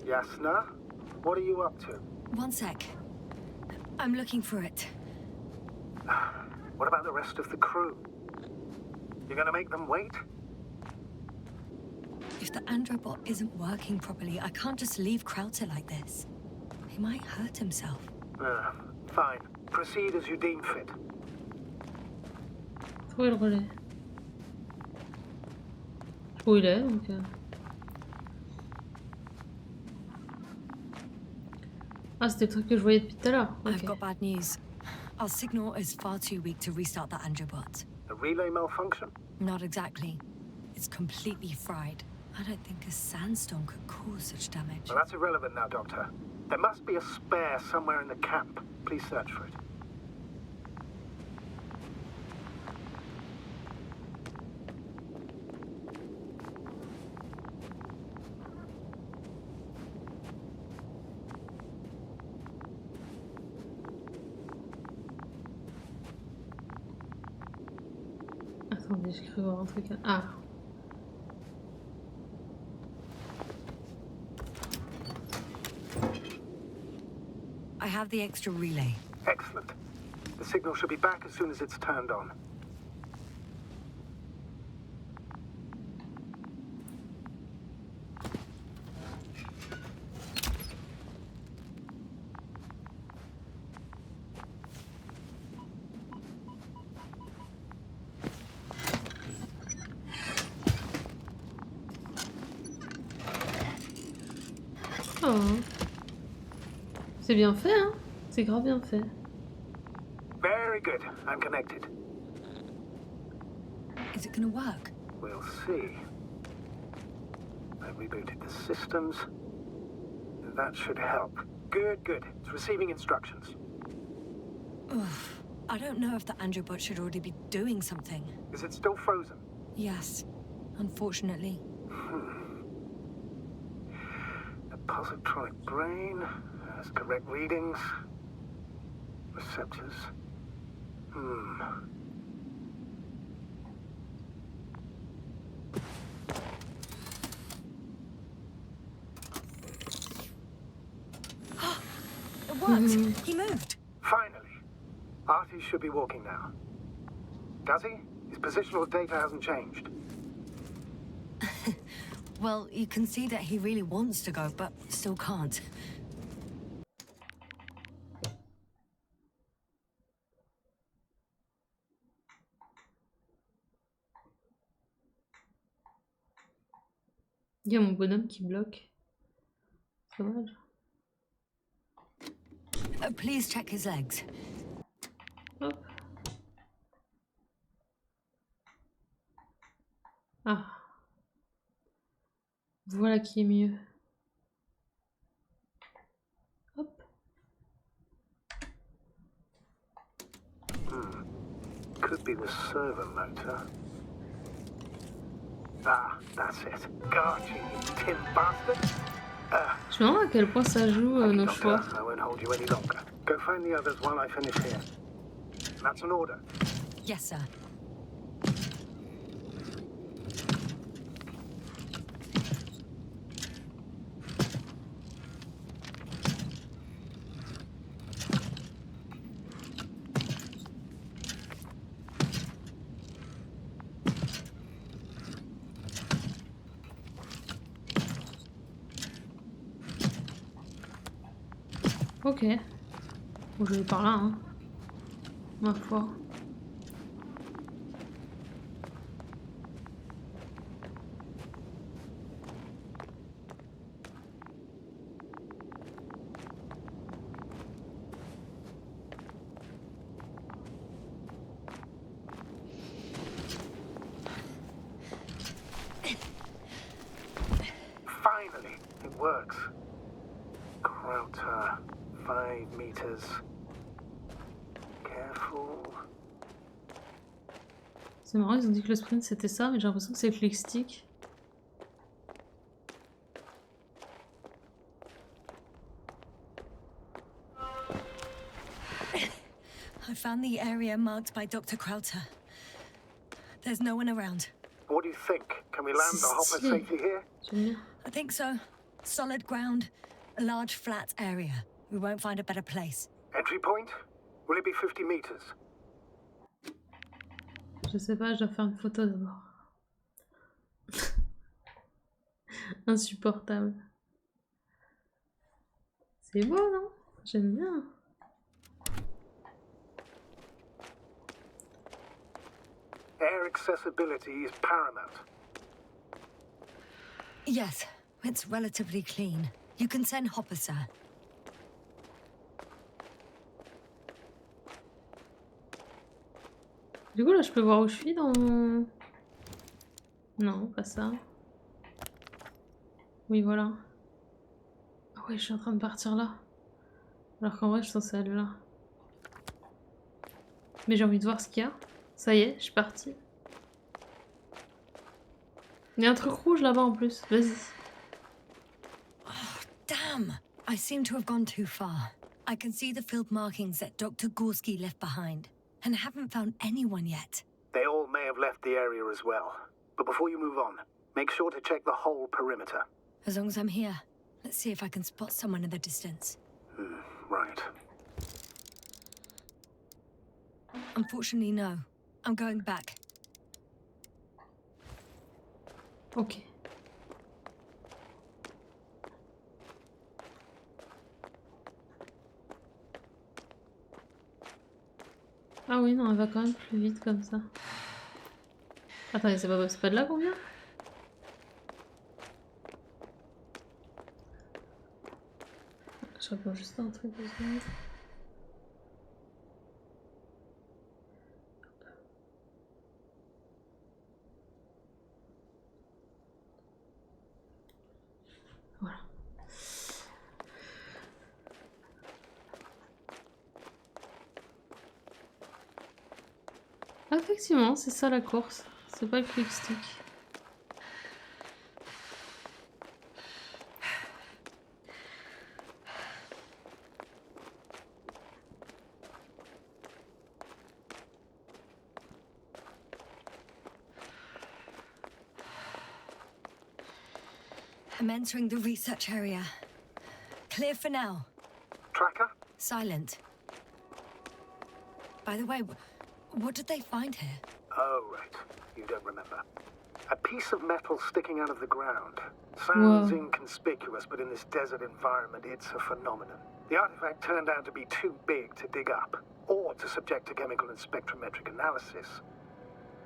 Yasna, what are you up to? One sec. I'm looking for it. What about the rest of the crew? You're gonna make them wait? If the Androbot isn't working properly, I can't just leave Krauter like this. He might hurt himself. Fine. Proceed as you deem fit. Trouver le relais. Je sais pas où il est, donc... Ah, c'était le truc que je voyais depuis tout à l'heure. I've got bad news. Our signal is far too weak to restart the Androbot. The relay malfunction? Not exactly. It's completely fried. I don't think a sandstorm could cause such damage. Well, that's irrelevant now, Doctor. There must be a spare somewhere in the camp. Please search for it. Attendez, j'ai cru voir un truc. Ah. I have the extra relay. Excellent. The signal should be back as soon as it's turned on. Oh. C'est bien fait, hein? C'est grave bien fait. Very good. I'm connected. Is it gonna work? We'll see. I rebooted the systems. That should help. Good, good. It's receiving instructions. Ugh. I don't know if the Androbot should already be doing something. Is it still frozen? Yes, unfortunately. The positronic brain has correct readings. Receptors. It worked! He moved! Finally. Artie should be walking now. Does he? His positional data hasn't changed. Well, you can see that he really wants to go, but still can't. Il y a mon bonhomme qui bloque. C'est dommage. Please check his legs. Hop. Ah. Voilà qui est mieux. Hop. Could be the servo motor. Ah, that's it. Got you, tin bastard. Je me demande à quel point ça joue nos choix. I won't hold you any longer. Go find the others while I finish here. That's an order. Yes, sir. Ok. Bon, je vais par là, hein. Ma foi. Finally, it works. Krauter, 5 meters. Careful. C'est marrant, ils ont dit que le sprint c'était ça, mais j'ai l'impression que c'est le click stick. I found the area marked by Dr. Krauter. There's no one around. What do you think? Can we land the hopper safely here? J'aime bien. I think so. Solid ground, a large flat area. We won't find a better place. Entry point? Will it be 50 meters? Je sais pas, je dois faire une photo d'abord. Insupportable. C'est beau, non? J'aime bien. Air accessibility is paramount. Yes, it's relatively clean. You can send Hopper, sir. Du coup, là, je peux voir où je suis dans mon... Non, pas ça. Oui, voilà. Ah ouais, je suis en train de partir là. Alors qu'en vrai, je suis censée aller là. Mais j'ai envie de voir ce qu'il y a. Ça y est, je suis partie. Il y a un truc rouge là-bas en plus. Vas-y. Damn! I seem to have gone too far. I can see the field markings that Dr. Gorski left behind, and haven't found anyone yet. They all may have left the area as well. But before you move on, make sure to check the whole perimeter. As long as I'm here, let's see if I can spot someone in the distance. Right. Unfortunately, no. I'm going back. Ok. Ah oui, non, elle va quand même plus vite comme ça. Attendez, c'est pas de là qu'on vient? Je réponds juste à un truc. 2 secondes. Voilà. Ah, effectivement, c'est ça la course. C'est pas le click stick. I'm entering the research area. Clear for now. Tracker? Silent. By the way, what did they find here? Oh, right. You don't remember. A piece of metal sticking out of the ground. Sounds inconspicuous, but in this desert environment, it's a phenomenon. The artifact turned out to be too big to dig up, or to subject to chemical and spectrometric analysis.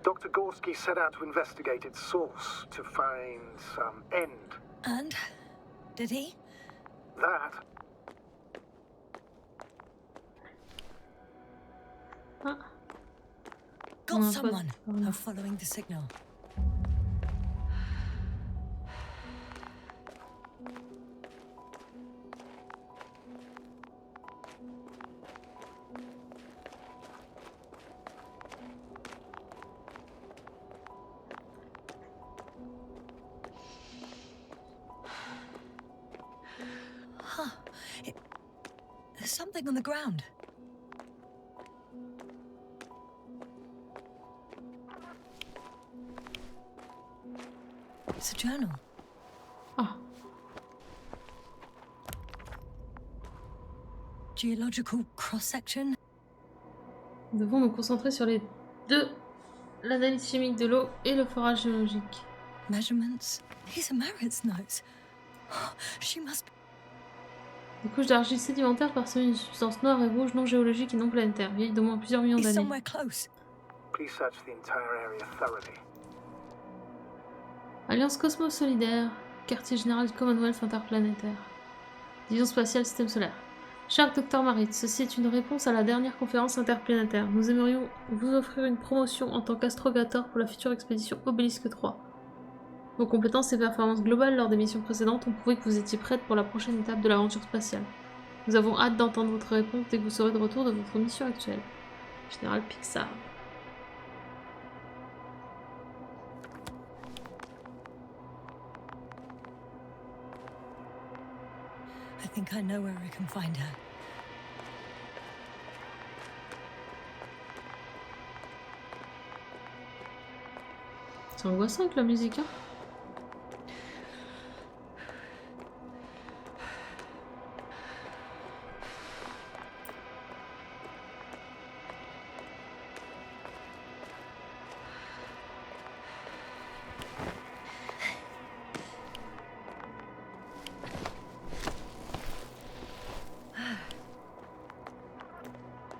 Dr. Gorski set out to investigate its source, to find some end. And? Did he? That. Ah. Got Non, someone. pas- I'm following the signal. something on the ground. It's a journal. Ah, Geological cross-section. nous devons nous concentrer sur les deux, l'analyse chimique de l'eau et le forage géologique. Measurements. These are Marit's notes. She must be... Des couches d'argile sédimentaires parsemées d'une substance noire et rouge non géologique et non planétaire, vieille d'au moins plusieurs millions He's d'années. somewhere close. Please search the entire area thoroughly. Alliance Cosmo-Solidaire, quartier général du Commonwealth interplanétaire. Division spatiale système solaire. Cher Docteur Marit, ceci est une réponse à la dernière conférence interplanétaire. Nous aimerions vous offrir une promotion en tant qu'astrogator pour la future expédition Obélisque 3. Vos compétences et performances globales lors des missions précédentes ont prouvé que vous étiez prête pour la prochaine étape de l'aventure spatiale. Nous avons hâte d'entendre votre réponse dès que vous serez de retour de votre mission actuelle. Général Pixar. I think I know where I can find her. C'est angoissant avec la musique, hein.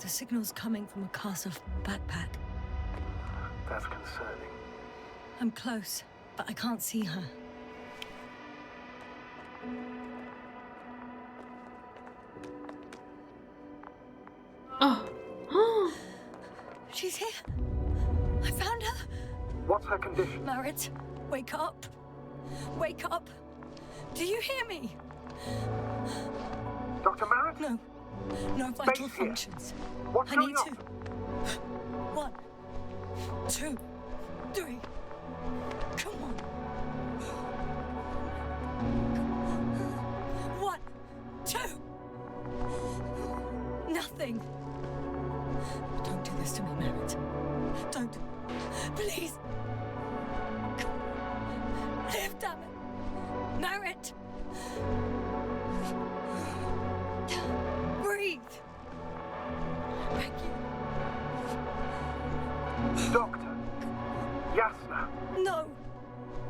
The signal's coming from a cast-off backpack. That's concerning. I'm close, but I can't see her. Oh, oh. She's here. I found her. What's her condition? Marit, wake up. Wake up. Do you hear me? Dr. Merritt? No. No vital Base here. functions. What's I going need on? to. 1, 2, 3. Come on. 1, 2. Nothing. Don't do this to me, Merritt. Don't. Please. Live, damn it. Merritt. Breathe. Thank you. Doctor. Yasna. No.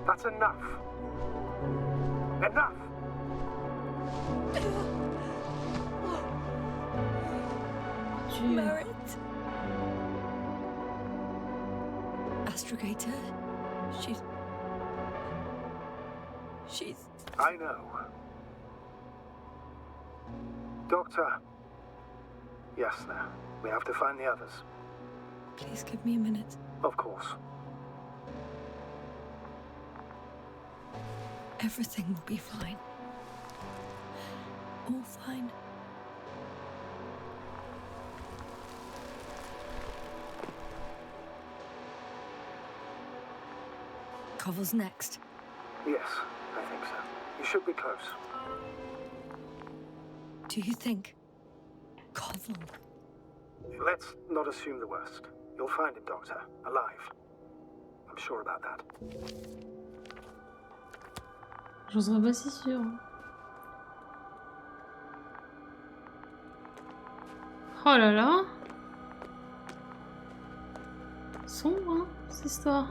That's enough. Enough! Tu... Merritt. Astrogator. She's... I know. Doctor. Yasna. We have to find the others. Please give me a minute. Of course. Everything will be fine. All fine. Koval's next. Yes, I think so. You should be close. Do you think? Koval? Let's not assume the worst. You'll find him, Doctor. Alive. I'm sure about that. J'en serais pas si sûre. Oh là là. Sombre, hein, cette histoire.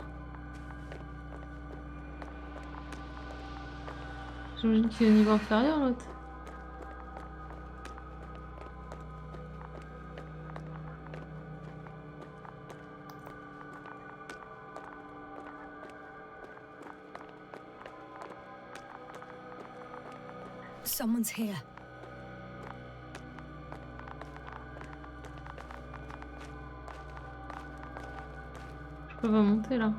J'imagine qu'il est au niveau inférieur, l'autre. Someone's here. Je peux pas monter là.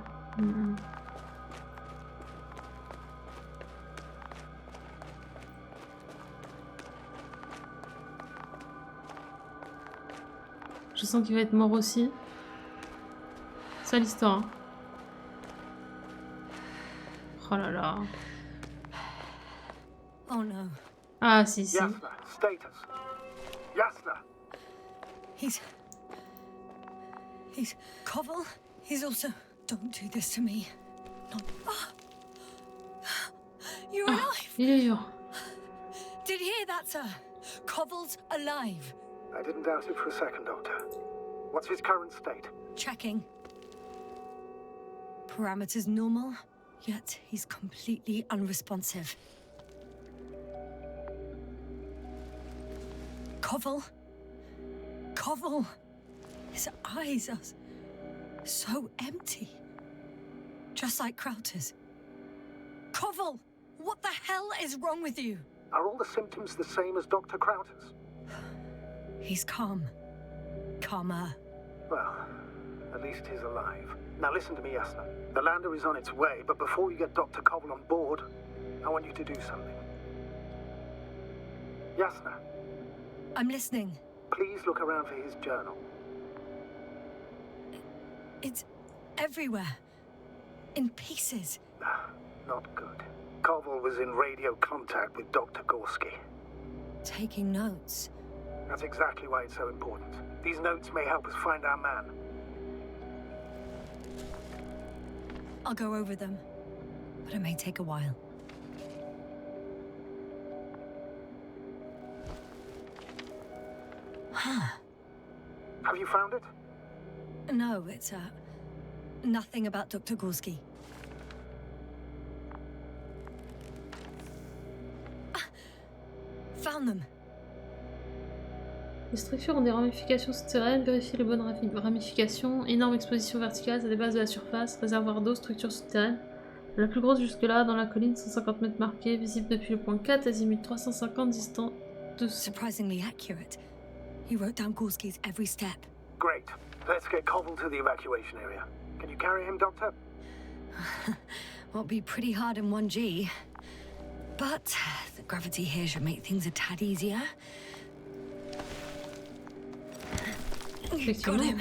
Je sens qu'il va être mort aussi. C'est ça l'histoire. Hein. Oh là là. Oh no. Ah si si. Yasna, status. Yasna! He's Koval. He's also... Don't do this to me. Not... You're alive! Il est vivant. Did you hear that, sir? Koval's alive. I didn't doubt it for a second, Doctor. What's his current state? Checking. Parameters normal, yet he's completely unresponsive. Koval? Koval! His eyes are so empty. Just like Krauter's. Koval! What the hell is wrong with you? Are all the symptoms the same as Dr. Krauter's? He's calm. Calmer. Well, at least he's alive. Now listen to me, Yasna. The lander is on its way, but before you get Dr. Koval on board, I want you to do something. Yasna, I'm listening. please look around for his journal. It's everywhere. In pieces. Not good. Koval was in radio contact with Dr. Gorski. Taking notes. That's exactly why it's so important. These notes may help us find our man. I'll go over them. But it may take a while. Have you found it? No, it's, nothing about Dr. Gorski. Found them. Les structures ont des ramifications souterraines, vérifiez les bonnes ramifications, énorme exposition verticale à des bases de la surface, réservoir d'eau, structure souterraine. La plus grosse jusque-là, dans la colline, 150 mètres marqués, visible depuis le point 4, azimut 350, distant de... Surprisingly accurate. He wrote down Gorski's every step. Great. Let's get Koval to the evacuation area. Can you carry him, Doctor? Won't be pretty hard in 1G. But the gravity here should make things a tad easier. Got Effectivement. him.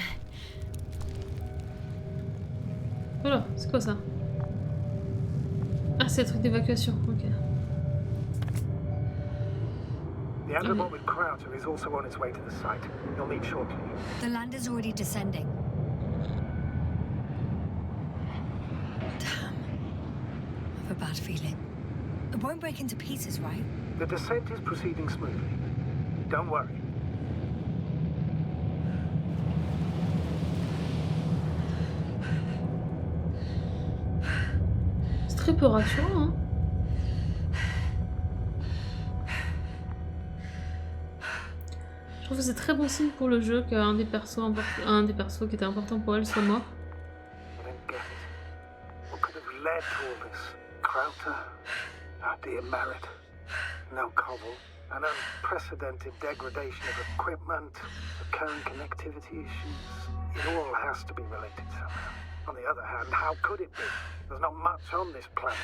Voilà, c'est quoi ça? Ah, c'est le truc d'évacuation, ok. The Underbot with Krauter is also on its way to the site. You'll meet shortly. The lander's already descending. Damn. I have a bad feeling. It won't break into pieces, right? The descent is proceeding smoothly. Don't worry. C'est très peu rassurant, hein. Je trouve que c'est très bon signe pour le jeu qu'un des persos qui était important pour elle soit mort. I don't get it. What could have led to all this? Krauter? Our dear Merritt? No Koval? An unprecedented degradation of equipment? Recurring connectivity issues? It all has to be related somehow. On the other hand, how could it be? There's not much on this planet.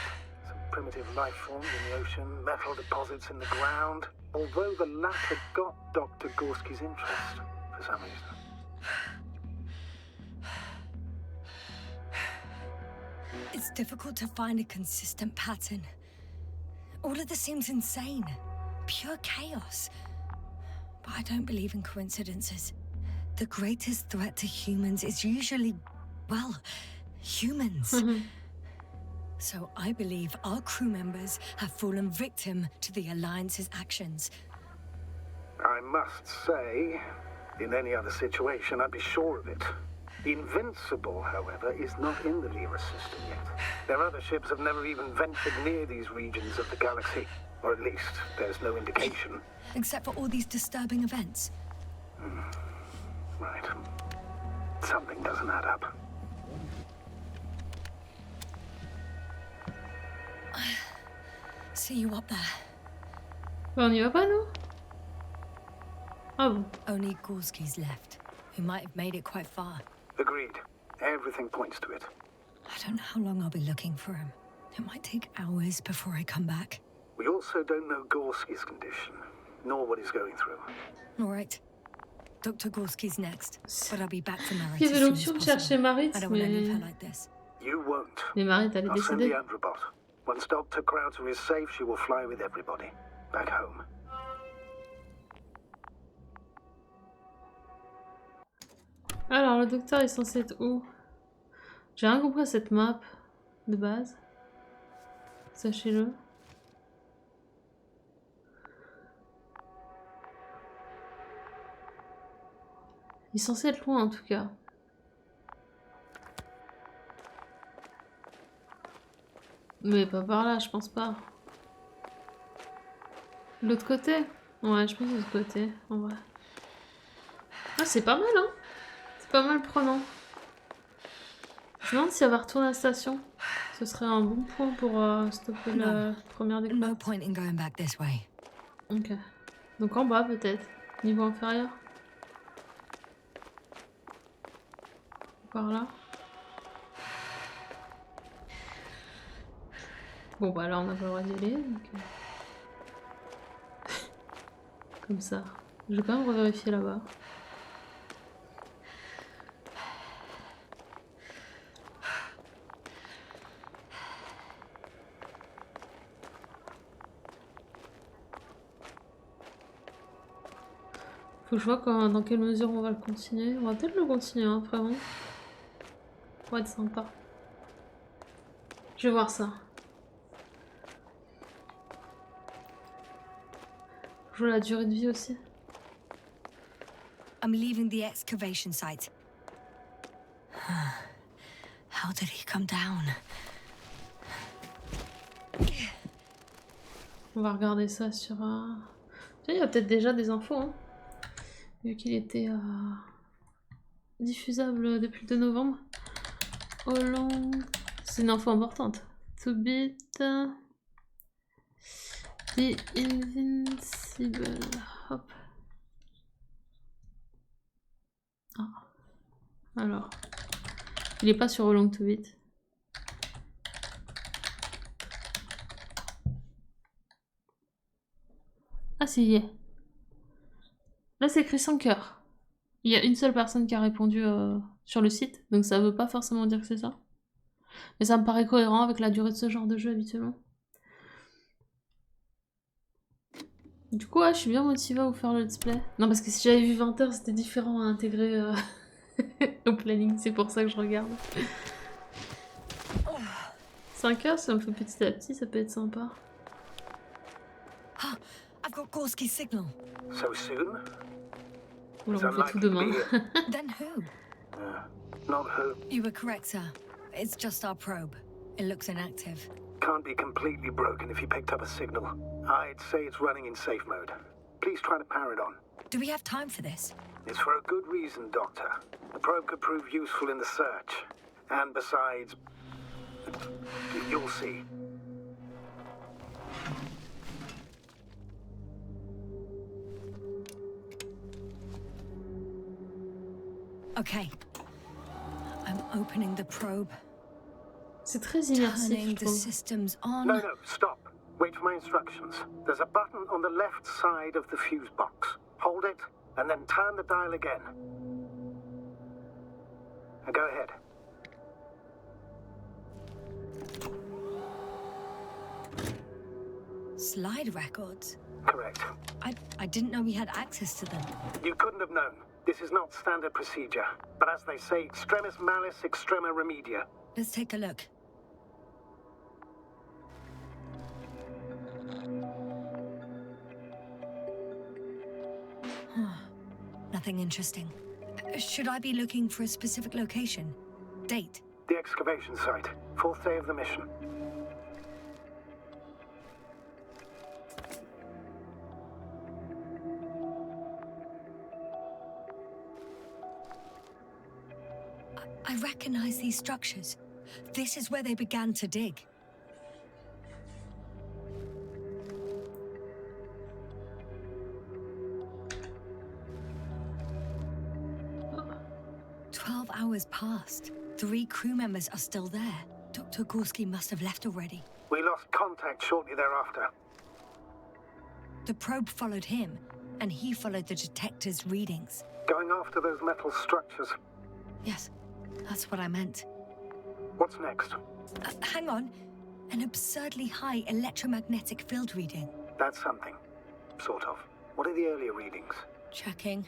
Some primitive life forms in the ocean, metal deposits in the ground. Although the latter got Dr. Gorski's interest, for some reason. It's difficult to find a consistent pattern. All of this seems insane. Pure chaos. But I don't believe in coincidences. The greatest threat to humans is usually, well, humans. So I believe our crew members have fallen victim to the Alliance's actions. I must say, in any other situation, I'd be sure of it. The Invincible, however, is not in the Lyra system yet. Their other ships have never even ventured near these regions of the galaxy. Or at least, there's no indication. Except for all these disturbing events. Right. Something doesn't add up. See you up there. On y va pas, nous? Ah bon. Only Gorski's left, who might have made it quite far. Agreed. Everything points to it. I don't know how long I'll be looking for him. It might take hours before I come back. We also don't know Gorski's condition, nor what he's going through. All right. Dr. Gorski's next, but I'll be back for Marit Il y as avait soon as l'option de possible. chercher Marit, I don't want to leave her mais... like this. You won't. Mais Marit, elle est I'll send décédée. the Androbot. Once Dr. Krauter is safe, she will fly with everybody. Back home. Alors, le docteur est censé être où? J'ai rien compris à cette map de base. Sachez-le. Il est censé être loin en tout cas. Mais pas par là, je pense pas. L'autre côté? Ouais, je pense de l'autre côté, en vrai. Ah, c'est pas mal, hein? C'est pas mal prenant. Je me demande si elle va retourner à la station. Ce serait un bon point pour stopper la première No découverte. point in going back this way. Ok. Donc en bas peut-être. Niveau inférieur. Par là. Bon bah là on n'a pas le droit d'y aller. Donc... Comme ça. Je vais quand même revérifier là-bas. Faut que je vois dans quelle mesure on va le continuer. On va peut-être le continuer, hein, vraiment. Pour être sympa. Je vais voir ça. Je vois la durée de vie aussi. I'm leaving the excavation site. How did he come down? On va regarder ça sur... Tiens, il y a peut-être déjà des infos, hein. Vu qu'il était diffusable depuis le 2 novembre. Hollande... C'est une info importante. To beat the Invincible. Hop. Ah. Alors. Il est pas sur Long to beat. Ah si, y est. Là c'est écrit 5 heures. Il y a une seule personne qui a répondu sur le site, donc ça veut pas forcément dire que c'est ça. Mais ça me paraît cohérent avec la durée de ce genre de jeu habituellement. Du coup, ouais, je suis bien motivée à vous faire le let's play. Non, parce que si j'avais vu 20 heures, c'était différent à intégrer au planning, c'est pour ça que je regarde. 5 heures, ça me fait petit à petit, ça peut être sympa. Ah, I've got Gorski's signal. So soon? On le refait tout demain. Then who? Not who. You were correct, sir. It's just our probe. It looks inactive. Can't be completely broken if you picked up a signal. I'd say it's running in safe mode. Please try to power it on. Do we have time for this? It's for a good reason, Doctor. The probe could prove useful in the search. And besides... You'll see. Okay. I'm opening the probe. C'est très immersif, je Turning the trouve. systems on. No, stop. Wait for my instructions. There's a button on the left side of the fuse box. Hold it, and then turn the dial again. Now go ahead. Slide records. Correct. I didn't know we had access to them. You couldn't have known. This is not standard procedure. But as they say, extremis malice, extrema remedia. Let's take a look. Nothing interesting. Should I be looking for a specific location? Date? The excavation site. 4th day of the mission. I recognize these structures. This is where they began to dig. "12 hours passed. 3 crew members are still there. Dr. Gorski must have left already. We lost contact shortly thereafter. The probe followed him, and he followed the detector's readings. Going after those metal structures. Yes, that's what I meant. What's next? Hang on. An absurdly high electromagnetic field reading. That's something. Sort of. What are the earlier readings? Checking.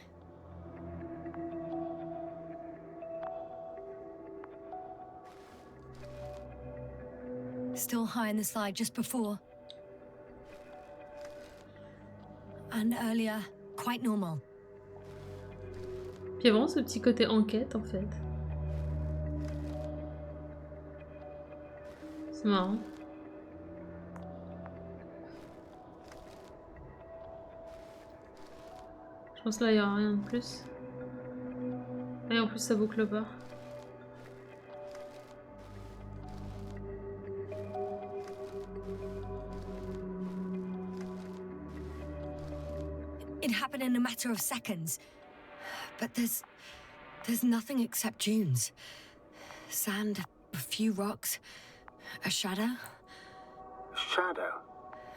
Still high in the slide just before. And earlier, quite normal. Puis il y a vraiment ce petit côté enquête en fait. C'est marrant. Je pense que là il n'y aura rien de plus. Et en plus ça boucle pas. It happened in a matter of seconds. But there's nothing except dunes. Sand, a few rocks, a shadow, Shadow.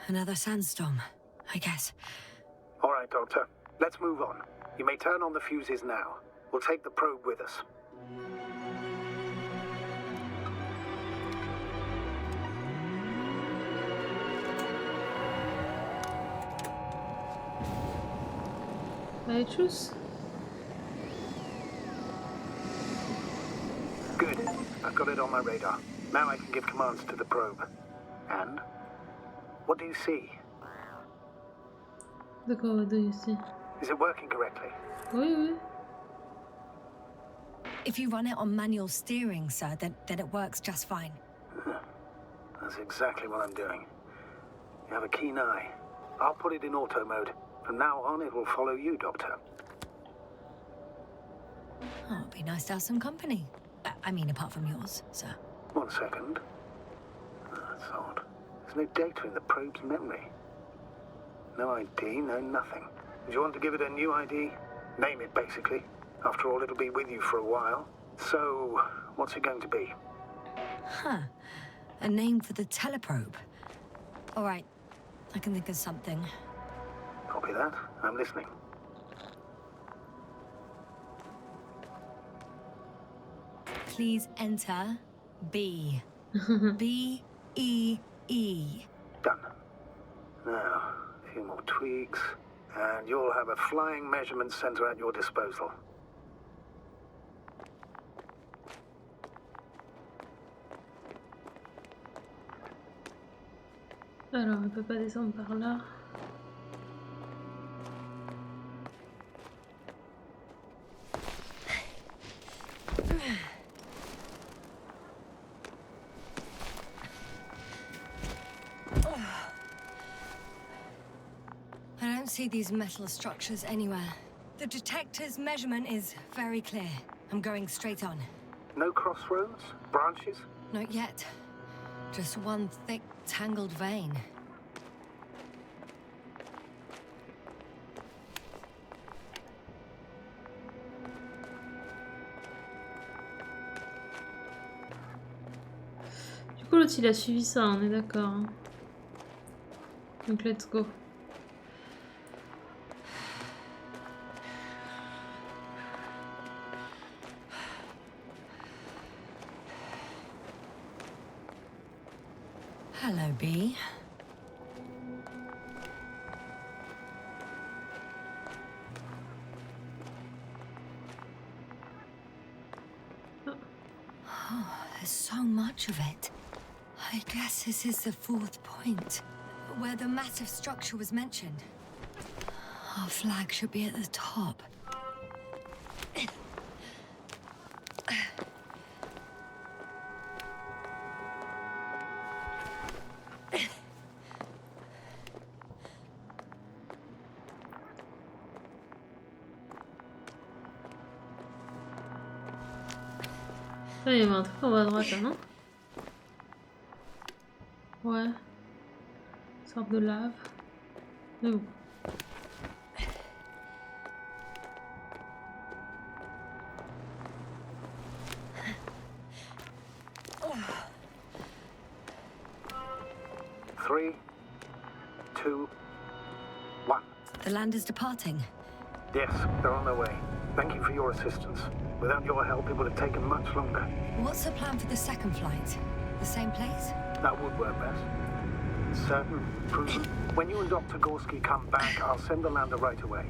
another sandstorm, I guess. All right, Doctor. Let's move on. You may turn on the fuses now. We'll take the probe with us. Allez, tchuss. Good. I've got it on my radar. Now I can give commands to the probe. And? What do you see? D'accord, ouais, deux ici. Is it working correctly? Oui, oui. If you run it on manual steering, sir, then it works just fine. That's exactly what I'm doing. You have a keen eye. I'll put it in auto mode. From now on, it will follow you, Doctor. Oh, it'd be nice to have some company. I mean, apart from yours, sir. 1 second. That's odd. There's no data in the probe's memory. No ID, no nothing. Do you want to give it a new ID? Name it, basically. After all, it'll be with you for a while. So, what's it going to be? Huh. A name for the teleprobe. All right. I can think of something. Copy that. I'm listening. Please enter B. B-E-E. Done. Now, a few more tweaks, and you'll have a flying measurement center at your disposal. Alors, on peut pas descendre par là. I don't see these metal structures anywhere. The detector's measurement is very clear. I'm going straight on. No crossroads? Branches? Not yet. Just one thick, tangled vein. Du coup, l'autre il a suivi ça, on est d'accord. Hein. Donc, let's go. Hello, B. Oh, there's so much of it. I guess this is the 4th point, where the massive structure was mentioned. Our flag should be at the top. Ah, il y avait un truc en bas à droite là, non? Ouais. Une sorte de lave. Mais bon. Three, two, one. The land is departing. Yes, they're on their way. Thank you for your assistance. Without your help, it would have taken much longer. What's the plan for the second flight? The same place? That would work best. Certain, proven. When you and Dr. Gorski come back, I'll send the lander right away.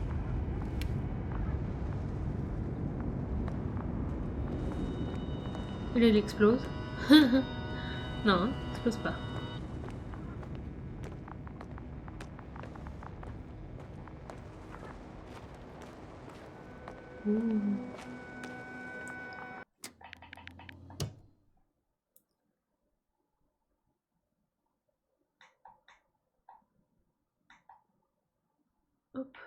Il explose. Non, hein, c'est J'ose pas. Ouh. Hop.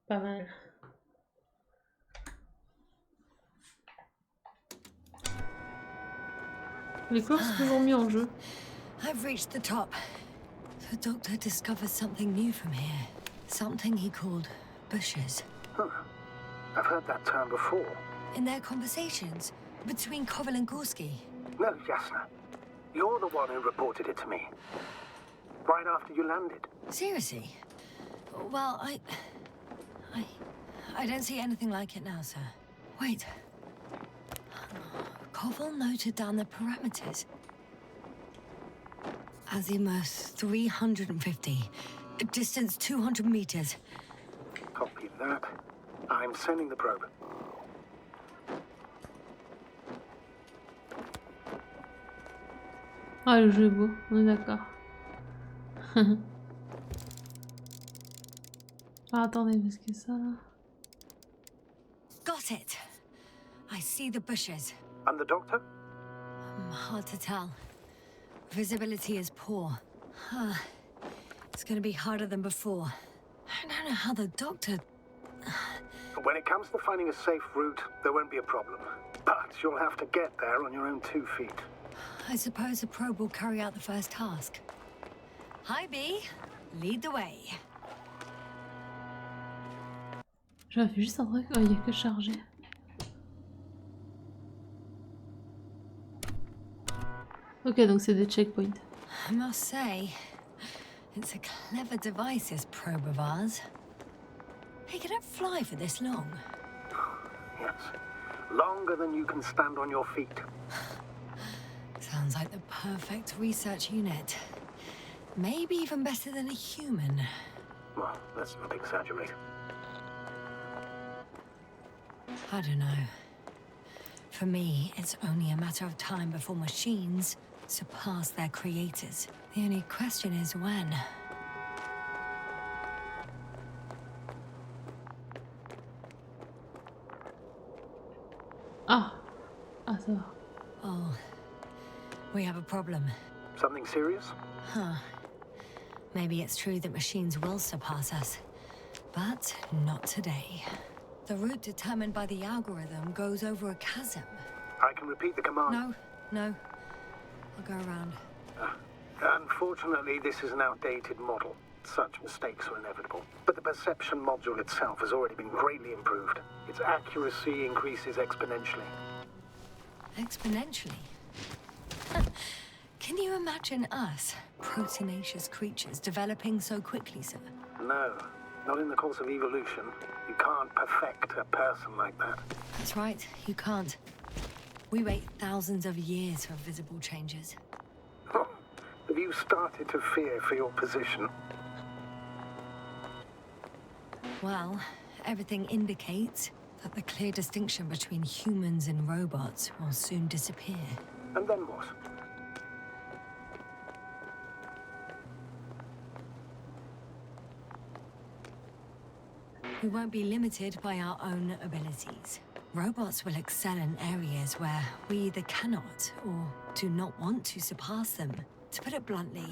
Pas mal. Les courses sont toujours mieux en jeu. I've reached the top. The doctor discovers something new from here. Something he called bushes. Huh. I've heard that term before. In their conversations between Koval and Gorski. No, Jasna. You're the one who reported it to me. Right after you landed. Seriously? Well, I don't see anything like it now, sir. Wait. Koval noted down the parameters. Azimuth 350. Distance 200 meters. Copy that. I'm sending the probe. Ah, le jeu est beau, on est d'accord. Ah, attendez, parce que ça là. Got it. I see the bushes. And the doctor? Hard to tell. Visibility is poor. It's gonna be harder than before. I don't know how the doctor... When it comes to finding a safe route, there won't be a problem. But you'll have to get there on your own 2 feet. I suppose the probe will carry out the first task. Hi, B. Lead the way. J'avais fait juste un truc, oh, il y a que charger. Ok, donc c'est des checkpoints. I must say, it's a clever device, this probe of ours. Hey, can it fly for this long? Yes. Longer than you can stand on your feet. Sounds like the perfect research unit. Maybe even better than a human. Well, let's not exaggerate. I don't know. For me, it's only a matter of time before machines surpass their creators. The only question is when. Ah, ah ça va. Oh, we have a problem. Something serious? Huh. Maybe it's true that machines will surpass us. But not today. The route determined by the algorithm goes over a chasm. I can repeat the command. No. I'll go around. Unfortunately, this is an outdated model. Such mistakes are inevitable. But the perception module itself has already been greatly improved. Its accuracy increases exponentially. Exponentially? Can you imagine us, proteinaceous creatures, developing so quickly, sir? No, not in the course of evolution. You can't perfect a person like that. That's right, you can't. We wait thousands of years for visible changes. Have you started to fear for your position? Well, everything indicates that the clear distinction between humans and robots will soon disappear. And then what? We won't be limited by our own abilities. Robots will excel in areas where we either cannot or do not want to surpass them. To put it bluntly,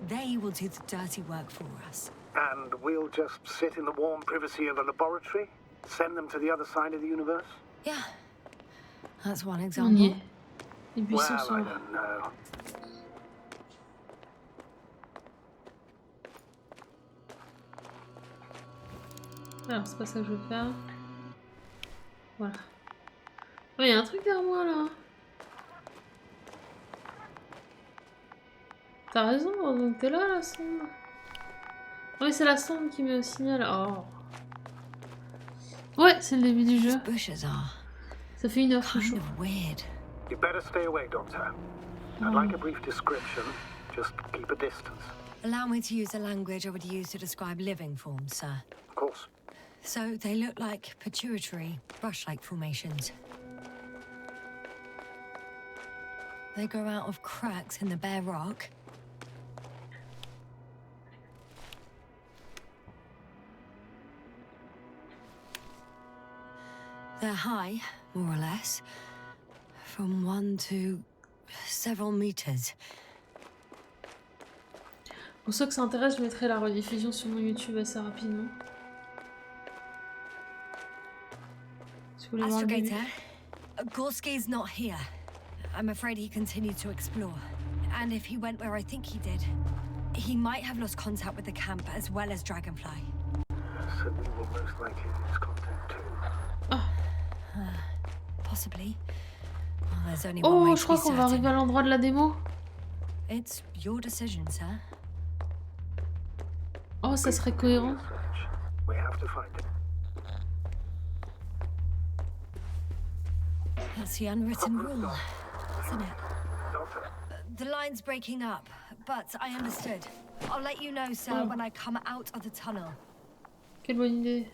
they will do the dirty work for us. And we'll just sit in the warm privacy of a laboratory? Send them to the other side of the universe? Yeah, that's one On y example. est. Les buissons Well, I sont là. don't know. Alors, c'est pas ça que je veux faire. Voilà. Oh, il y a un truc derrière moi là. T'as raison, donc t'es là la sonde. Ah oui, c'est la sonde qui met au signal. Oh. Ouais, c'est le début du jeu. Bushes are Ça fait 1 heure que je kind joue. of weird. You better stay away, Doctor. I'd like a brief description. Just keep a distance. Allow me to use the language I would use to describe living forms, sir. Of course. So they look like pituitary, brush-like formations. They grow out of cracks in the bare rock. They're high, more or less, from 1 to several meters. Pour ceux que ça intéresse, je mettrai la rediffusion sur mon YouTube assez rapidement. Si vous voulez voir le début. Astrogator, Gorski's not here. I'm afraid he continued to explore. And if he went where I think he did, he might have lost contact with the camp as well as Dragonfly. So we will most likely lose contact too. Possibly. Well, there's only one way Oh, to je crois be qu'on va arriver à certain. l'endroit de la démo. It's your decision, sir. Oh, ça serait cohérent. We have to find it. That's the unwritten rule, isn't it? Doctor, The line's breaking up, but I understood. I'll let you know, sir, when I come out of the tunnel. Quelle bonne idée.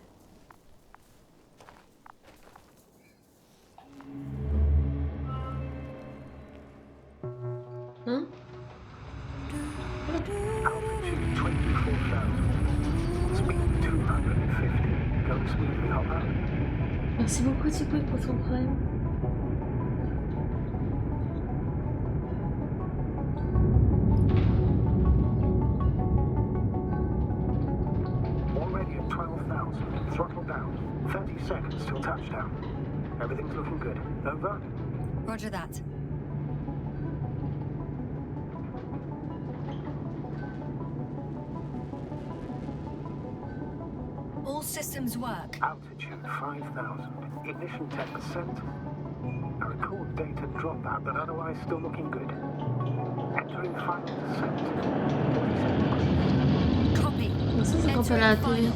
Hein? altitude 24,000. Speed 250. Going smoothly, Hopper. Merci beaucoup Tico pour ton prime. Already at 12,000. Throttle down. 30 seconds till touchdown. Everything's looking good. Over? Roger that. All systems work. Altitude 5,000. Ignition 10%. I record data dropout, but otherwise still looking good. Entering final descent. 47 degrees. Copy. Ça, c'est quand elle a Entering atterri. final.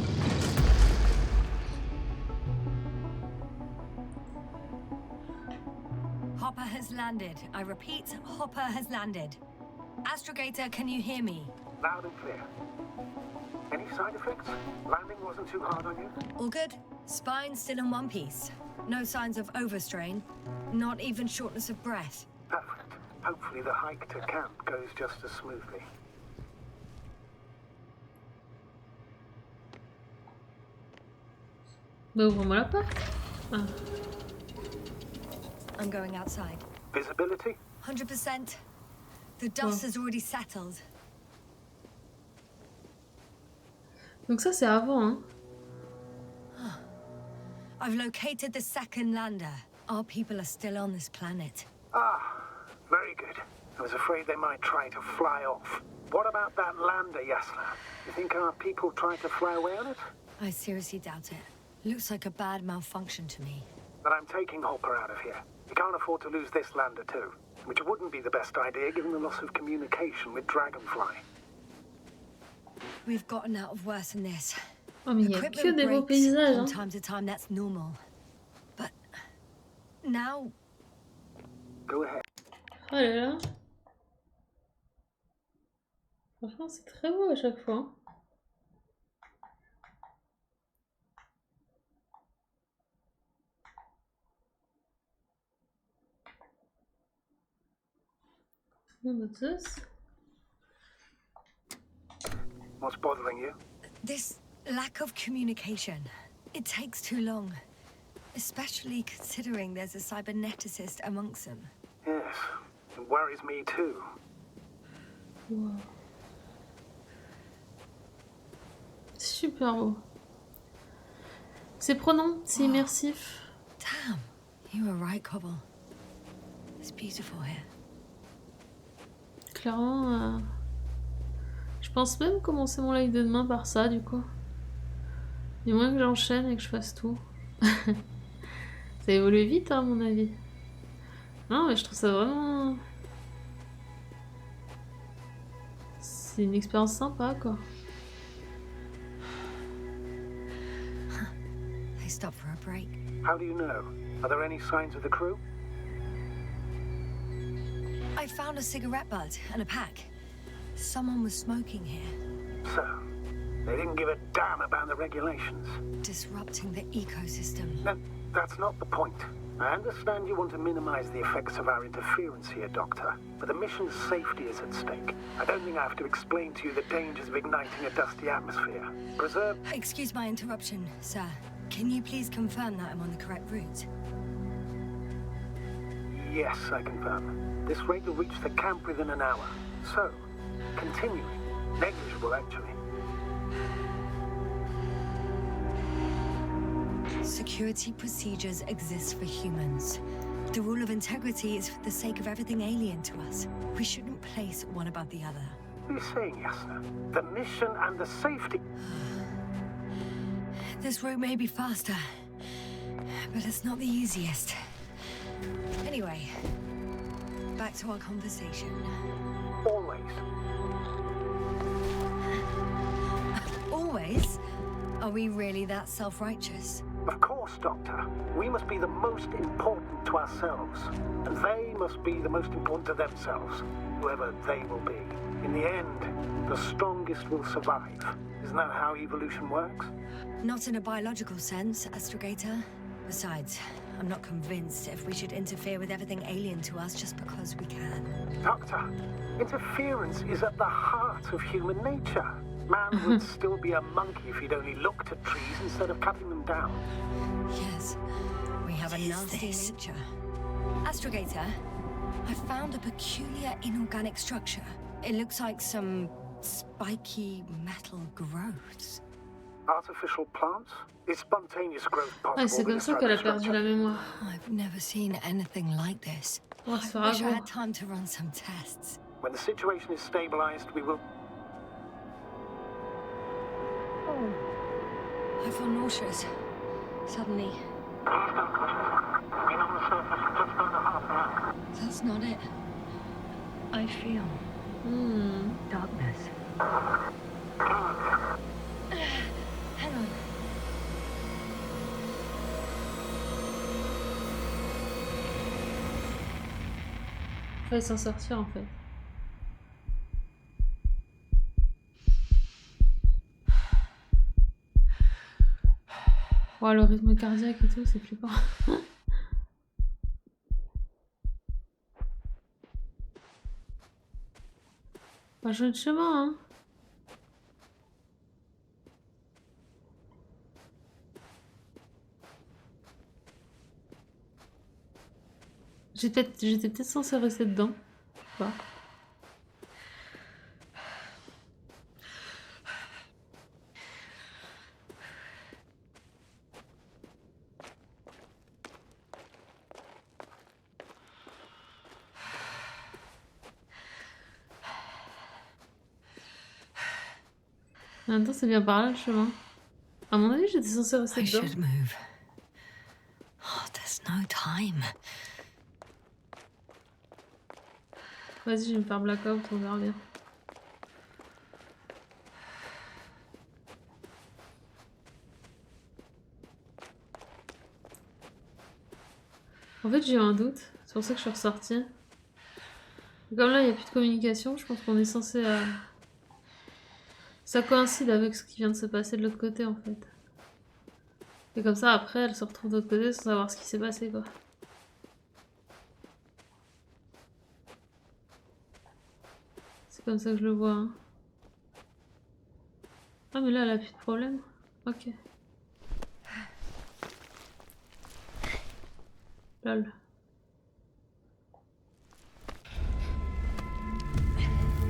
Hopper has landed. I repeat, Hopper has landed. Astrogator, can you hear me? Loud and clear. Any side effects? Landing wasn't too hard on you? All good. Spine still in one piece. No signs of overstrain. Not even shortness of breath. Perfect. Hopefully the hike to camp goes just as smoothly. Bah ouvre-moi la porte. Ah. I'm going outside. Visibility? 100%. The dust has already settled. Donc ça c'est avant, hein. I've located the second lander. Our people are still on this planet. Ah, very good. I was afraid they might try to fly off. What about that lander, Yasna? You think our people tried to fly away on it? I seriously doubt it. Looks like a bad malfunction to me. But I'm taking Hopper out of here. We can't afford to lose this lander too. Which wouldn't be the best idea given the loss of communication with Dragonfly. We've gotten out of worse than this. Oh mais il y a que Equipment des beaux breaks paysages, from hein. time to time, that's normal. But now Go ahead. Oh là là. Franchement c'est très beau à chaque fois. Hein. What's this? What's bothering you? this lack of communication, it takes too long. Especially considering there's a cyberneticist amongst them. Yes, it worries me too. Wow. Super beau. C'est prenant, c'est immersif. Damn, you were right, Cobble. It's beautiful here. Clairement, je pense même commencer mon live de demain par ça, du coup. Il y a moyen que j'enchaîne et que je fasse tout. Ça évolue vite, hein, à mon avis. Non, mais je trouve ça vraiment... C'est une expérience sympa, quoi. They stopped for a break. How do you know? Are there any signs of the crew? I found a cigarette butt and a pack. Someone was smoking here. So, they didn't give a damn about the regulations. Disrupting the ecosystem. No, that's not the point. I understand you want to minimize the effects of our interference here, Doctor, but the mission's safety is at stake. I don't think I have to explain to you the dangers of igniting a dusty atmosphere. Preserve... Excuse my interruption, sir. Can you please confirm that I'm on the correct route? Yes, I confirm. This rate will reach the camp within an hour. So, continuing. Negligible, actually. Security procedures exist for humans. The rule of integrity is for the sake of everything alien to us. We shouldn't place one above the other. What are you saying, Yasna? The mission and the safety... This route may be faster, but it's not the easiest. Anyway, back to our conversation. Always. Always? Are we really that self-righteous? Of course, Doctor. We must be the most important to ourselves. And they must be the most important to themselves, whoever they will be. In the end, the strongest will survive. Isn't that how evolution works? Not in a biological sense, Astrogator. Besides, I'm not convinced if we should interfere with everything alien to us just because we can. Doctor, interference is at the heart of human nature. Man would still be a monkey if he'd only looked at trees instead of cutting them down. Yes, we have a nasty nature. Astrogator, I found a peculiar inorganic structure. It looks like some spiky metal growths. Artificial plants? Is spontaneous growth possible? Ah, c'est comme ça qu'elle a perdu la mémoire. I've never seen anything like this. Oh, c'est I wish I vraiment... had time to run some tests. When the situation is stabilized, we will... I feel nauseous. Suddenly. That's not it. I feel darkness. Hang on. Faut s'en sortir en fait. Ouais, le rythme cardiaque et tout, c'est flippant. Pas jouer de chemin, hein. J'étais peut-être censée rester dedans. Pas. En même temps, c'est bien par là le chemin. À mon avis, j'étais censée rester I dedans. should move. Oh, there's no time. Vas-y, je vais me faire blackout, on verra bien. En fait, j'ai eu un doute. C'est pour ça que je suis ressortie. Comme là, il n'y a plus de communication, je pense qu'on est censé... Ça coïncide avec ce qui vient de se passer de l'autre côté, en fait. Et comme ça, après, elle se retrouve de l'autre côté sans savoir ce qui s'est passé, quoi. C'est comme ça que je le vois, hein. Ah, mais là, elle a plus de problème. Ok. Lol.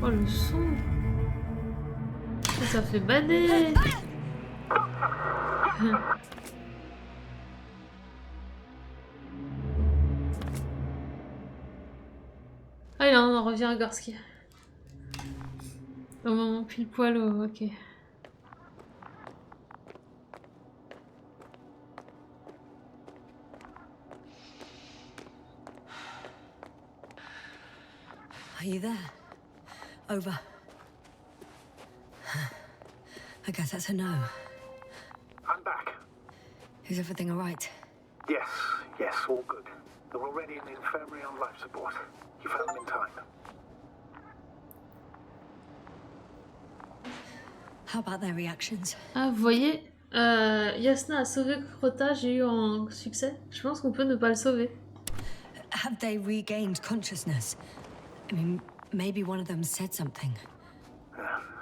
Oh, le son. Ça fait bader. Ah, il en revient à Gorski. Au moment pile poil, ok. Are you there? Over. I guess that's a no. I'm back. Is everything all right? Yes, all good. They're already in the infirmary on life support. You found them in time. How about their reactions? Ah, vous voyez, Yasna a sauvé Crota, j'ai eu un succès. Je pense qu'on peut ne pas le sauver. Have they regained consciousness? I mean, maybe one of them said something.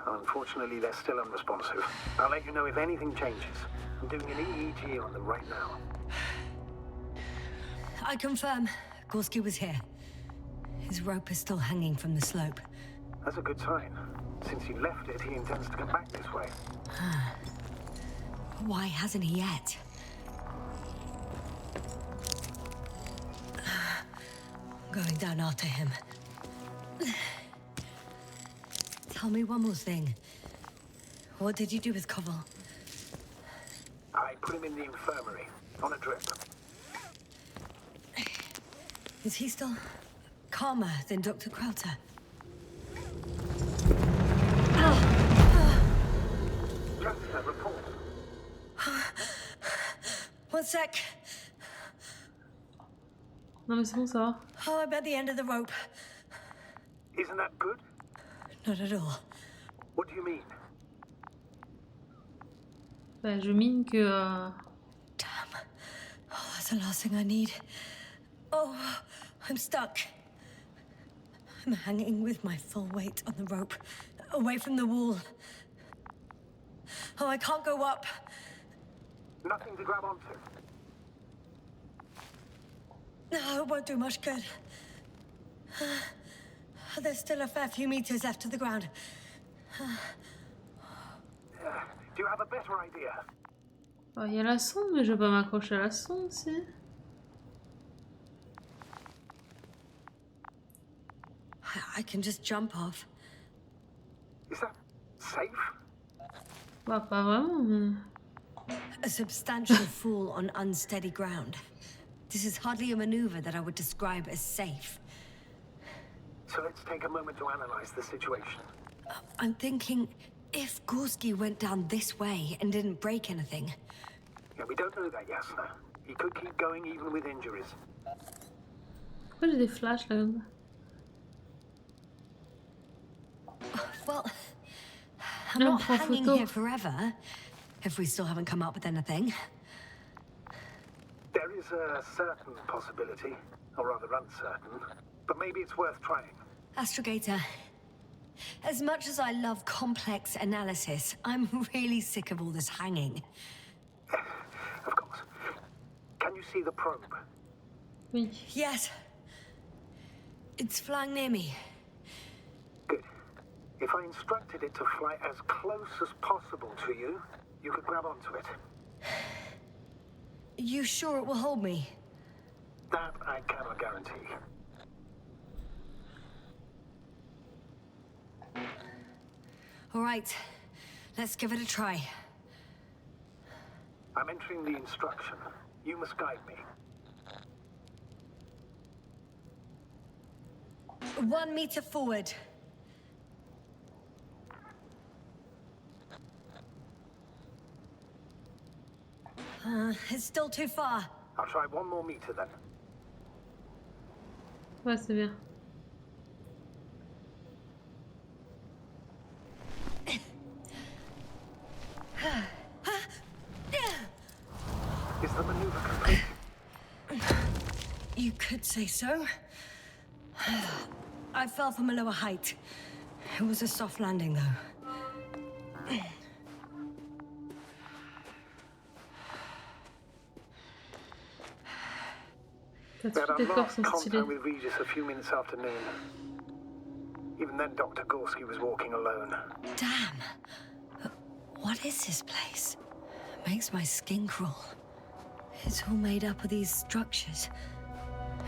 Unfortunately, they're still unresponsive. I'll let you know if anything changes. I'm doing an EEG on them right now. I confirm. Gorski was here. His rope is still hanging from the slope. That's a good sign. Since he left it, he intends to come back this way. Why hasn't he yet? Going down after him. Tell me one more thing. What did you do with Koval? I put him in the infirmary, on a drip. Is he still calmer than Dr. Krauter? Just a report. One sec. Non mais c'est bon, ça va. Oh, I'm at the end of the rope. Isn't that good? Not at all. What do you mean? Bah, je mine que... Damn. Oh, that's the last thing I need. Oh, I'm stuck. I'm hanging with my full weight on the rope, away from the wall. Oh, I can't go up. Nothing to grab onto. No, it won't do much good. There's still a fair few meters left to the ground. Do you have a better idea? Oh, il y a la sonde, mais je vais pas m'accrocher à la sonde, si. I can just jump off. Is that safe? Bah, pas vraiment, mais... A substantial fall on unsteady ground. This is hardly a maneuver that I would describe as safe. So let's take a moment to analyze the situation. I'm thinking, if Gorski went down this way and didn't break anything... Yeah, we don't know that, Yasna. He could keep going even with injuries. Pourquoi j'ai des flashs là comme ça? Well, I'm not hanging here forever, if we still haven't come up with anything. There is a certain possibility, or rather uncertain, but maybe it's worth trying. Astrogator, as much as I love complex analysis, I'm really sick of all this hanging. Of course. Can you see the probe? Oui. Yes. It's flying near me. Good. If I instructed it to fly as close as possible to you, you could grab onto it. You sure it will hold me? That I cannot guarantee. All right, let's give it a try. I'm entering the instruction. You must guide me. 1 meter forward. It's still too far. I'll try 1 more meter then. Ouais, c'est bien. Is the maneuver complete? You could say so. I fell from a lower height. It was a soft landing, though. We had our last contact with Regis a few minutes after noon. Even then, Dr. Gorski was walking alone. Damn. What is this place? It makes my skin crawl. It's all made up of these structures.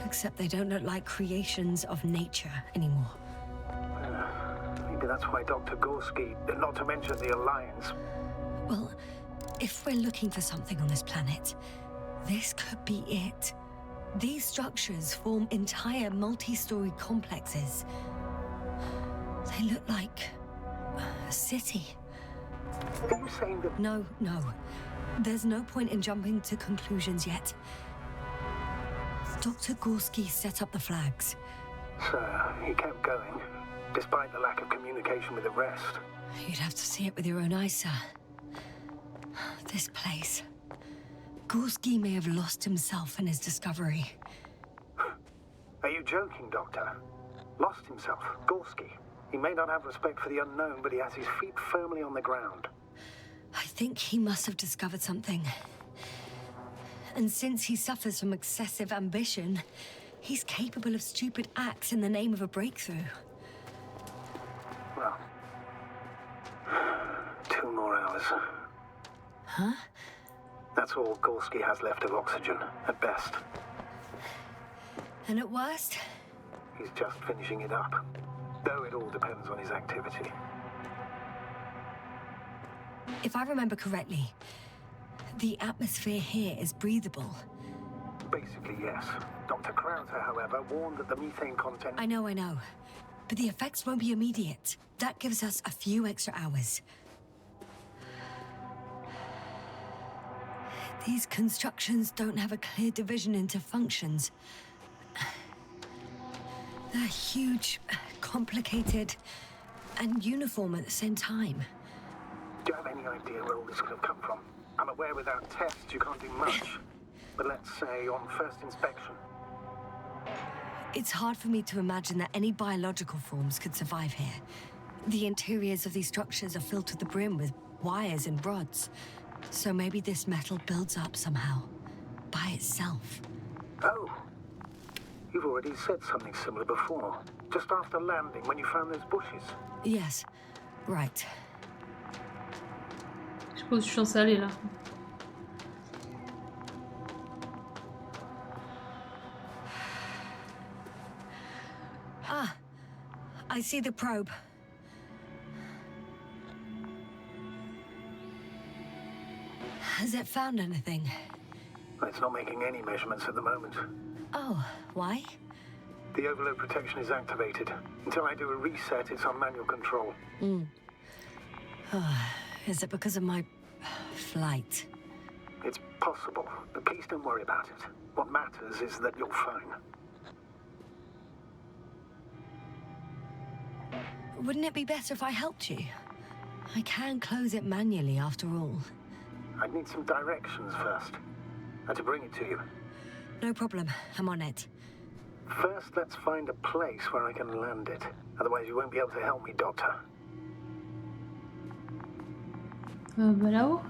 Except they don't look like creations of nature anymore. Maybe that's why Dr. Gorski, not to mention the Alliance... Well, if we're looking for something on this planet, this could be it. These structures form entire multi-story complexes. They look like a city. Are you saying that... No. There's no point in jumping to conclusions yet. Dr. Gorski set up the flags. So, he kept going, despite the lack of communication with the rest. You'd have to see it with your own eyes, sir. This place. Gorski may have lost himself in his discovery. Are you joking, Doctor? Lost himself, Gorski. He may not have respect for the unknown, but he has his feet firmly on the ground. I think he must have discovered something. And since he suffers from excessive ambition, he's capable of stupid acts in the name of a breakthrough. Well, 2 more hours. Huh? That's all Gorski has left of oxygen, at best. And at worst? He's just finishing it up. Though it all depends on his activity. If I remember correctly, the atmosphere here is breathable. Basically, yes. Dr. Krauser, however, warned that the methane content... I know. But the effects won't be immediate. That gives us a few extra hours. These constructions don't have a clear division into functions. They're huge, complicated, and uniform at the same time. Do you have any idea where all this could have come from? I'm aware without tests you can't do much. But let's say on first inspection. It's hard for me to imagine that any biological forms could survive here. The interiors of these structures are filled to the brim with wires and rods. So maybe this metal builds up somehow, by itself. Oh. You've already said something similar before. Just after landing, when you found those bushes. Yes, right. Je suppose que je suis installée là. Ah, I see the probe. Has it found anything? It's not making any measurements at the moment. Oh, why? The overload protection is activated. Until I do a reset, it's on manual control. Is it because of my flight? It's possible, but please don't worry about it. What matters is that you're fine. Wouldn't it be better if I helped you? I can close it manually after all. I'd need some directions first. And to bring it to you. No problem, I'm on it. First, let's find a place where I can land it. Otherwise, you won't be able to help me, Doctor. Bah là-haut.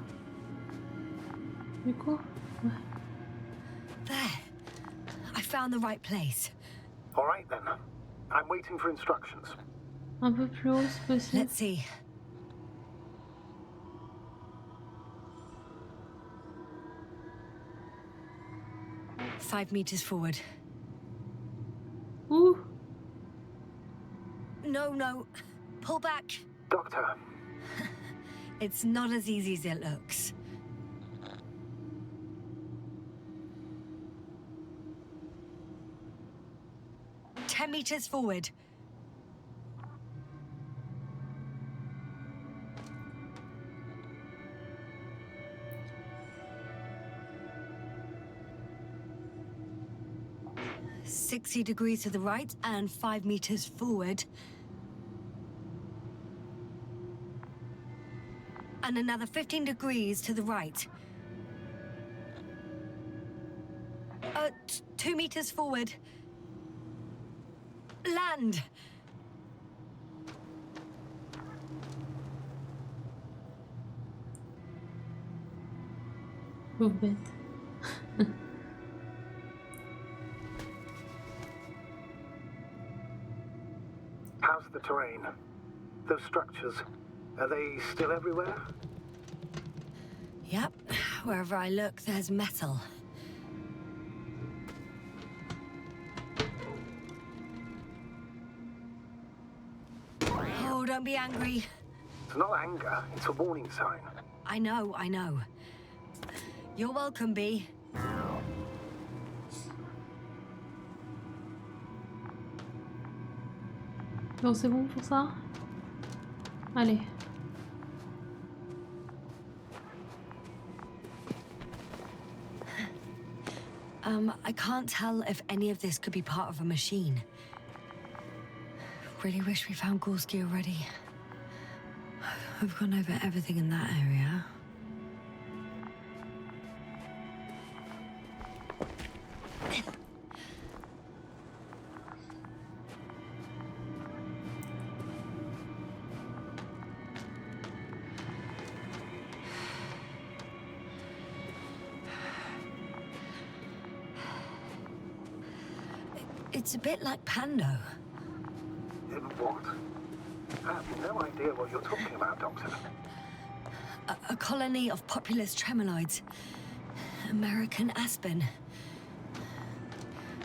Du coup. Ouais. There. I found the right place. All right, then. I'm waiting for instructions. Un peu plus haut, c'est possible. Let's see. Five meters forward. Ouh. No. Pull back. Doctor, It's not as easy as it looks. Ten meters forward. $60 degrees to the right and 5 meters forward. And another 15 degrees to the right. 2 meters forward. Land! Pauvre bête. how's the terrain? Those structures, are they still everywhere? Yep, wherever I look, there's metal. Oh, don't be angry. It's not anger, it's a warning sign. I know. You're welcome, Bee. Bon, c'est bon pour ça? Allez. I can't tell if any of this could be part of a machine. Really wish we found Gorski already. We've gone over everything in that area. It's a bit like Pando. In what? I have no idea what you're talking about, Doctor. A colony of populous tremoloids. American aspen.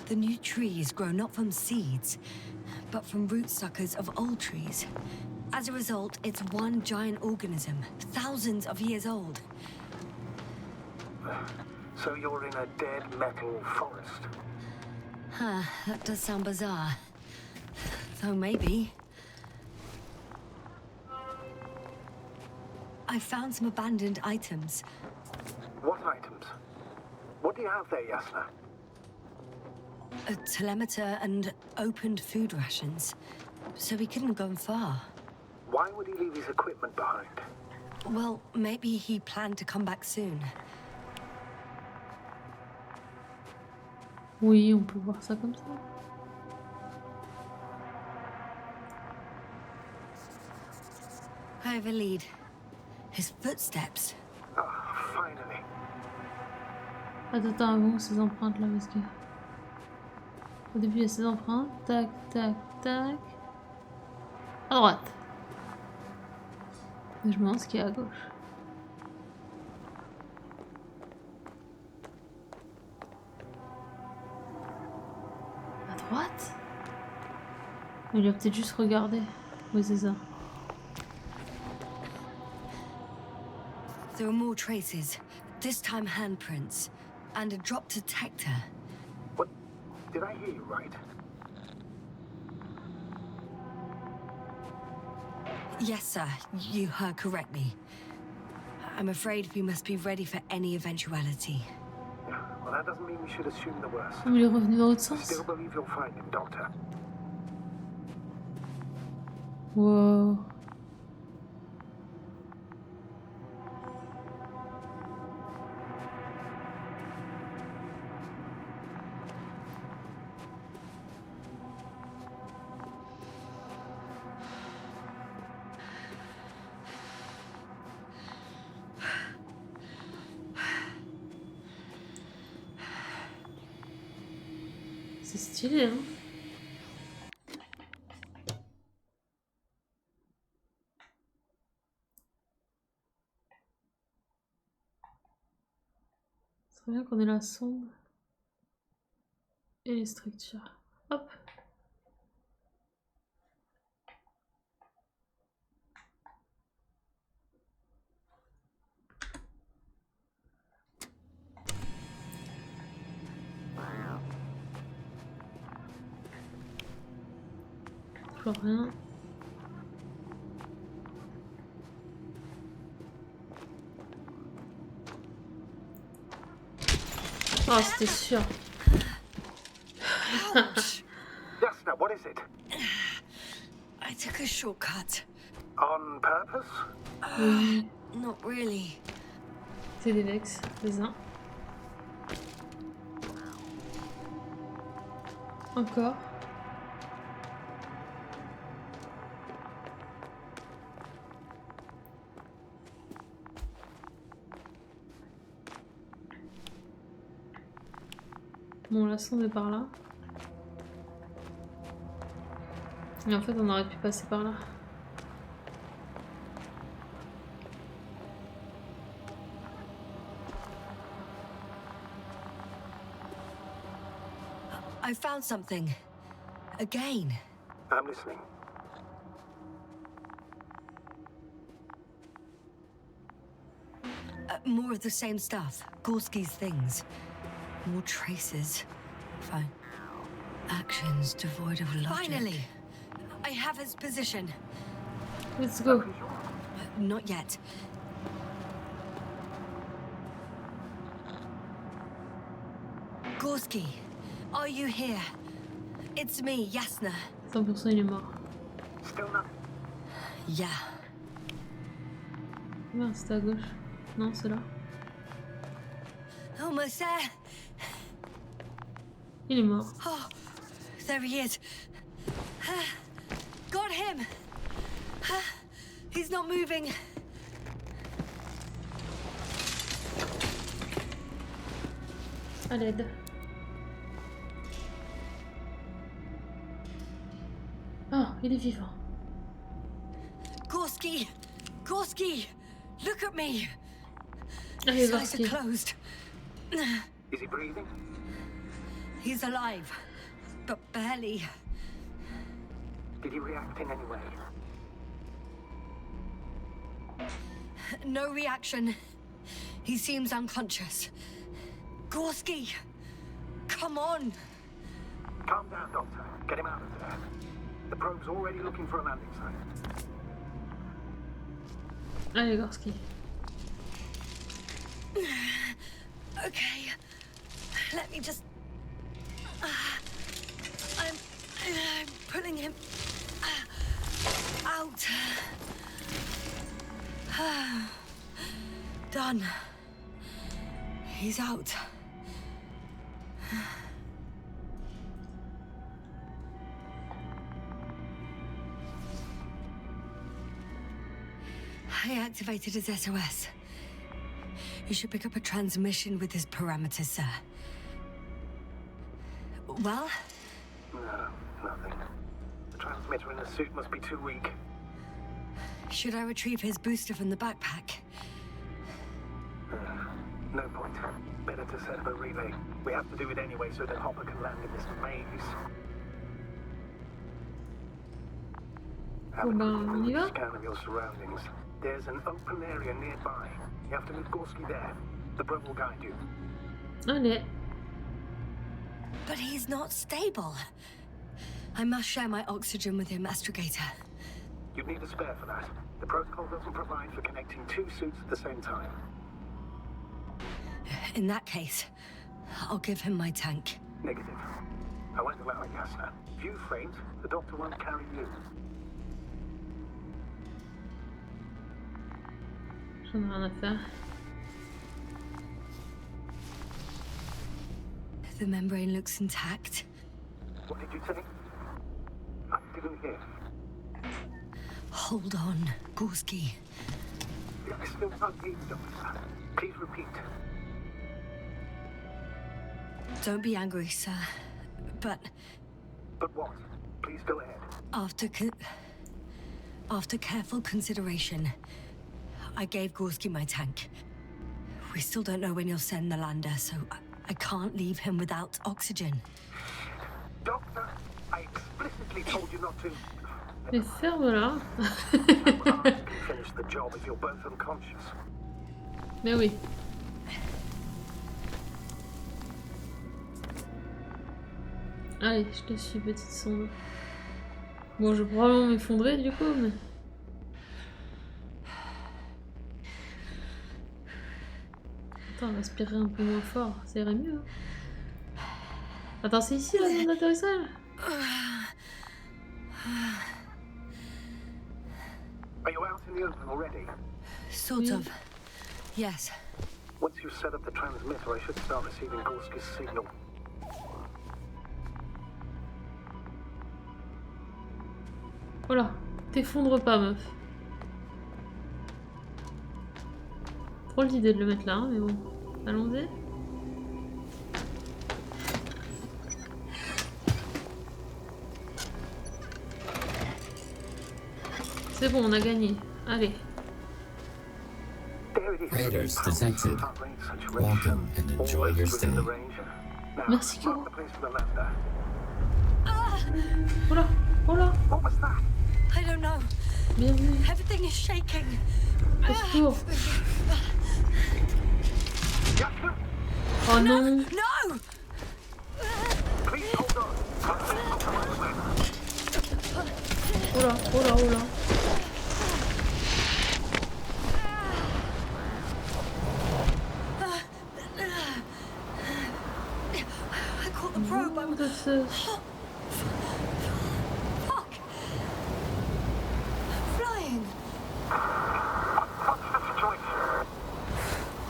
The new trees grow not from seeds, but from root suckers of old trees. As a result, it's one giant organism, thousands of years old. So you're in a dead metal forest? Huh, that does sound bizarre. So maybe. I found some abandoned items. What items? What do you have there, Yasna? A telemeter and opened food rations. So he couldn't have gone far. Why would he leave his equipment behind? Well, maybe he planned to come back soon. Oui, on peut voir ça comme ça. I have a lead. His footsteps. Ah, finally. Attends, avant ces empreintes là, parce que... Au début, il y a ces empreintes. Tac, tac, tac. À droite. Et je me demande ce qu'il y a à gauche. À droite? Il a peut-être juste regardé. Oui, c'est ça. There are more traces. This time handprints. And a drop detector. What? Did I hear you right? Yes, sir. You heard correctly. I'm afraid we must be ready for any eventuality. Yeah, well, that doesn't mean we should assume the worst. Mais il est revenu dans l'autre I sens. still believe you'll find him, Doctor. Wow. C'est stylé, hein. C'est très bien qu'on ait la sonde et les structures. Hop. Toujours rien. Oh, c'était sûr. Yasna, what is it? I took a shortcut. On purpose? Oui. Not really. C'est des vex, les uns. Encore. Bon, la sonde est par là. Et en fait, on aurait pu passer par là. I found something. Again. I'm listening. More of the same stuff. Gorski's things. More traces. Fine. Actions devoid of logic. Finally! I have his position. Let's go. Not yet. Gorski, are you here? It's me, Yasna. 100% il est mort. Still nothing. Yeah. Merde, c'était à gauche. Non, c'est là. Almost there. Il est mort. Oh, there he is. Got him. He's not moving. À l'aide. il est vivant. Gorski! Gorski! Look at me! Allez, His eyes Gorski. are closed. Is he breathing? He's alive, but barely. Did he react in any way? No reaction. He seems unconscious. Gorski! Come on! Calm down, Doctor. Get him out of there. The probe's already looking for a landing site. Allez, Gorski. Okay. Let me just... I'm pulling him out. Done. He's out. I activated his SOS. You should pick up a transmission with his parameters, sir. Well? No, nothing. The transmitter in the suit must be too weak. Should I retrieve his booster from the backpack? No point. Better to set up a relay. We have to do it anyway so that Hopper can land in this maze. Have a on y va. scan of your surroundings. There's an open area nearby. You have to meet Gorski there. The probe will guide you. Allez. But he's not stable. I must share my oxygen with him, Astrogator. You'd need a spare for that. The protocol doesn't provide for connecting two suits at the same time. In that case, I'll give him my tank. Negative. I won't allow it, Yasna. If you faint, the doctor won't carry you. J'en ai rien à faire. The membrane looks intact. What did you say? I didn't hear. Hold on, Gorski. I still can't hear you, Doctor. Please repeat. Don't be angry, sir. But But what? Please go ahead. after careful consideration, I gave Gorski my tank. We still don't know when you'll send the lander, so I can't leave him without oxygen. Doctor, I explicitly told you not to. Mais ferme-la. You can't finish the job if you're both unconscious. Mais oui. Allez, je te suis, petite sonde. Bon, je vais probablement m'effondrer du coup, mais... Attends, respirer un peu moins fort, ça irait mieux. Hein. Attends, c'est ici la zone d'atterrissage? Are you out in the open already? Sort of. Yes. Once you set up the transmitter, I should start receiving Gorski's signal. Voilà, t'effondre pas, meuf. Trop l'idée de le mettre là, hein, mais bon. Allons-y. C'est bon, on a gagné. Allez. There it is. Raiders detected. Heart rate saturation. Welcome and enjoy Always your within stay. the range. Now, Merci, mark the place for the lander. Oh là, oh là. What was that? I don't know. Bienvenue. Everything is shaking. Au secours. Yasna, Oh non. No! please hold on. I'll come on the Oh là, oh là, oh là. I caught the probe. Oh, I'm... that's Fuck! I'm flying. What's the situation?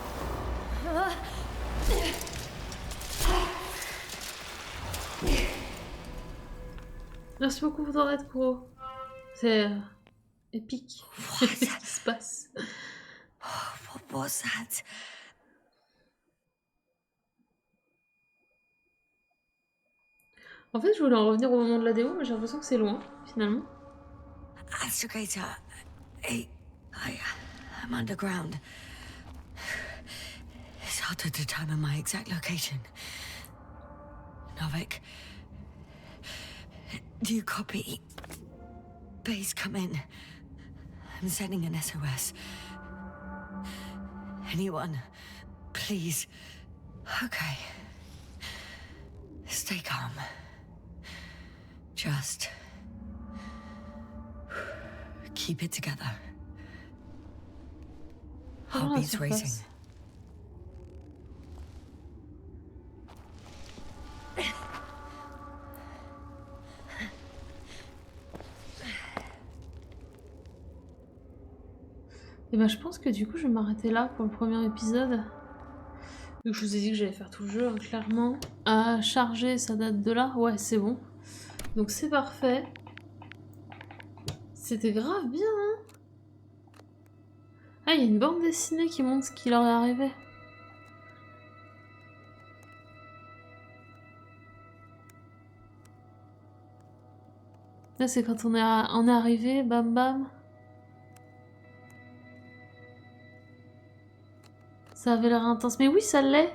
Merci beaucoup pour ton aide, Kuro. C'est épique. Ce qui se passe. What was that? En fait, je voulais en revenir au moment de la démo, mais j'ai l'impression que c'est loin, finalement. Astrogator, I'm underground. It's hard to determine my exact location. Novik, do you copy? Base, come in. I'm sending an SOS. Anyone, please. Okay. Stay calm. Just keep it together. Heartbeats racing. Et ben je pense que du coup je vais m'arrêter là pour le premier épisode. Donc je vous ai dit que j'allais faire tout le jeu, hein, clairement. À charger, ça date de là. Ouais, c'est bon. Donc c'est parfait. C'était grave bien, hein. Ah, il y a une bande dessinée qui montre ce qui leur est arrivé. Là, c'est quand on est arrivé, bam bam. Ça avait l'air intense. Mais oui, ça l'est.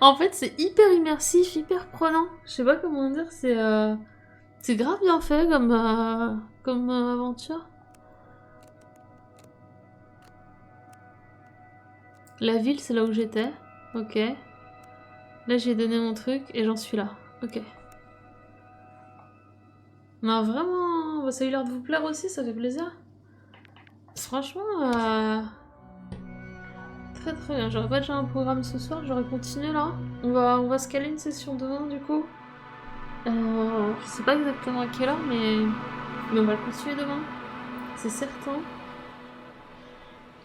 En fait, c'est hyper immersif, hyper prenant. Je sais pas comment dire, c'est grave bien fait comme aventure. La ville, c'est là où j'étais. Ok. Là, j'ai donné mon truc et j'en suis là. Ok. Non, vraiment, bah, ça a eu l'air de vous plaire aussi, ça fait plaisir. Franchement, très très bien. J'aurais pas déjà un programme ce soir, j'aurais continué là. On va se caler une session demain du coup. Je sais pas exactement à quelle heure, mais on va le continuer demain. C'est certain.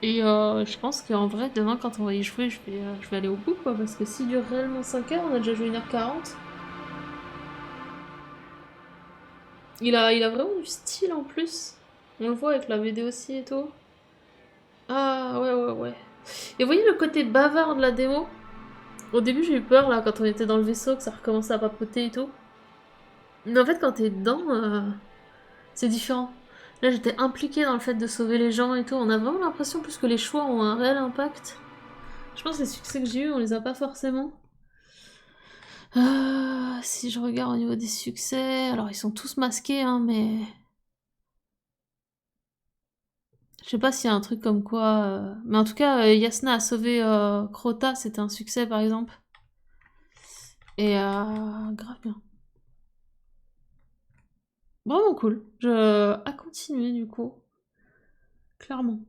Et je pense qu'en vrai, demain, quand on va y jouer, je vais aller au bout, quoi. Parce que s'il dure réellement 5 heures, on a déjà joué 1h40. Il a vraiment du style en plus. On le voit avec la vidéo aussi et tout. Ah, ouais. Et vous voyez le côté bavard de la démo? Au début, j'ai eu peur, là, quand on était dans le vaisseau, que ça recommençait à papoter et tout. Mais en fait, quand t'es dedans, c'est différent. Là, j'étais impliquée dans le fait de sauver les gens et tout. On a vraiment l'impression plus que les choix ont un réel impact. Je pense que les succès que j'ai eus, on les a pas forcément. Si je regarde au niveau des succès, alors ils sont tous masqués, hein, mais... Je sais pas s'il y a un truc comme quoi... Mais en tout cas, Yasna a sauvé Crota, c'était un succès par exemple. Et grave bien. Vraiment cool. À continuer du coup. Clairement.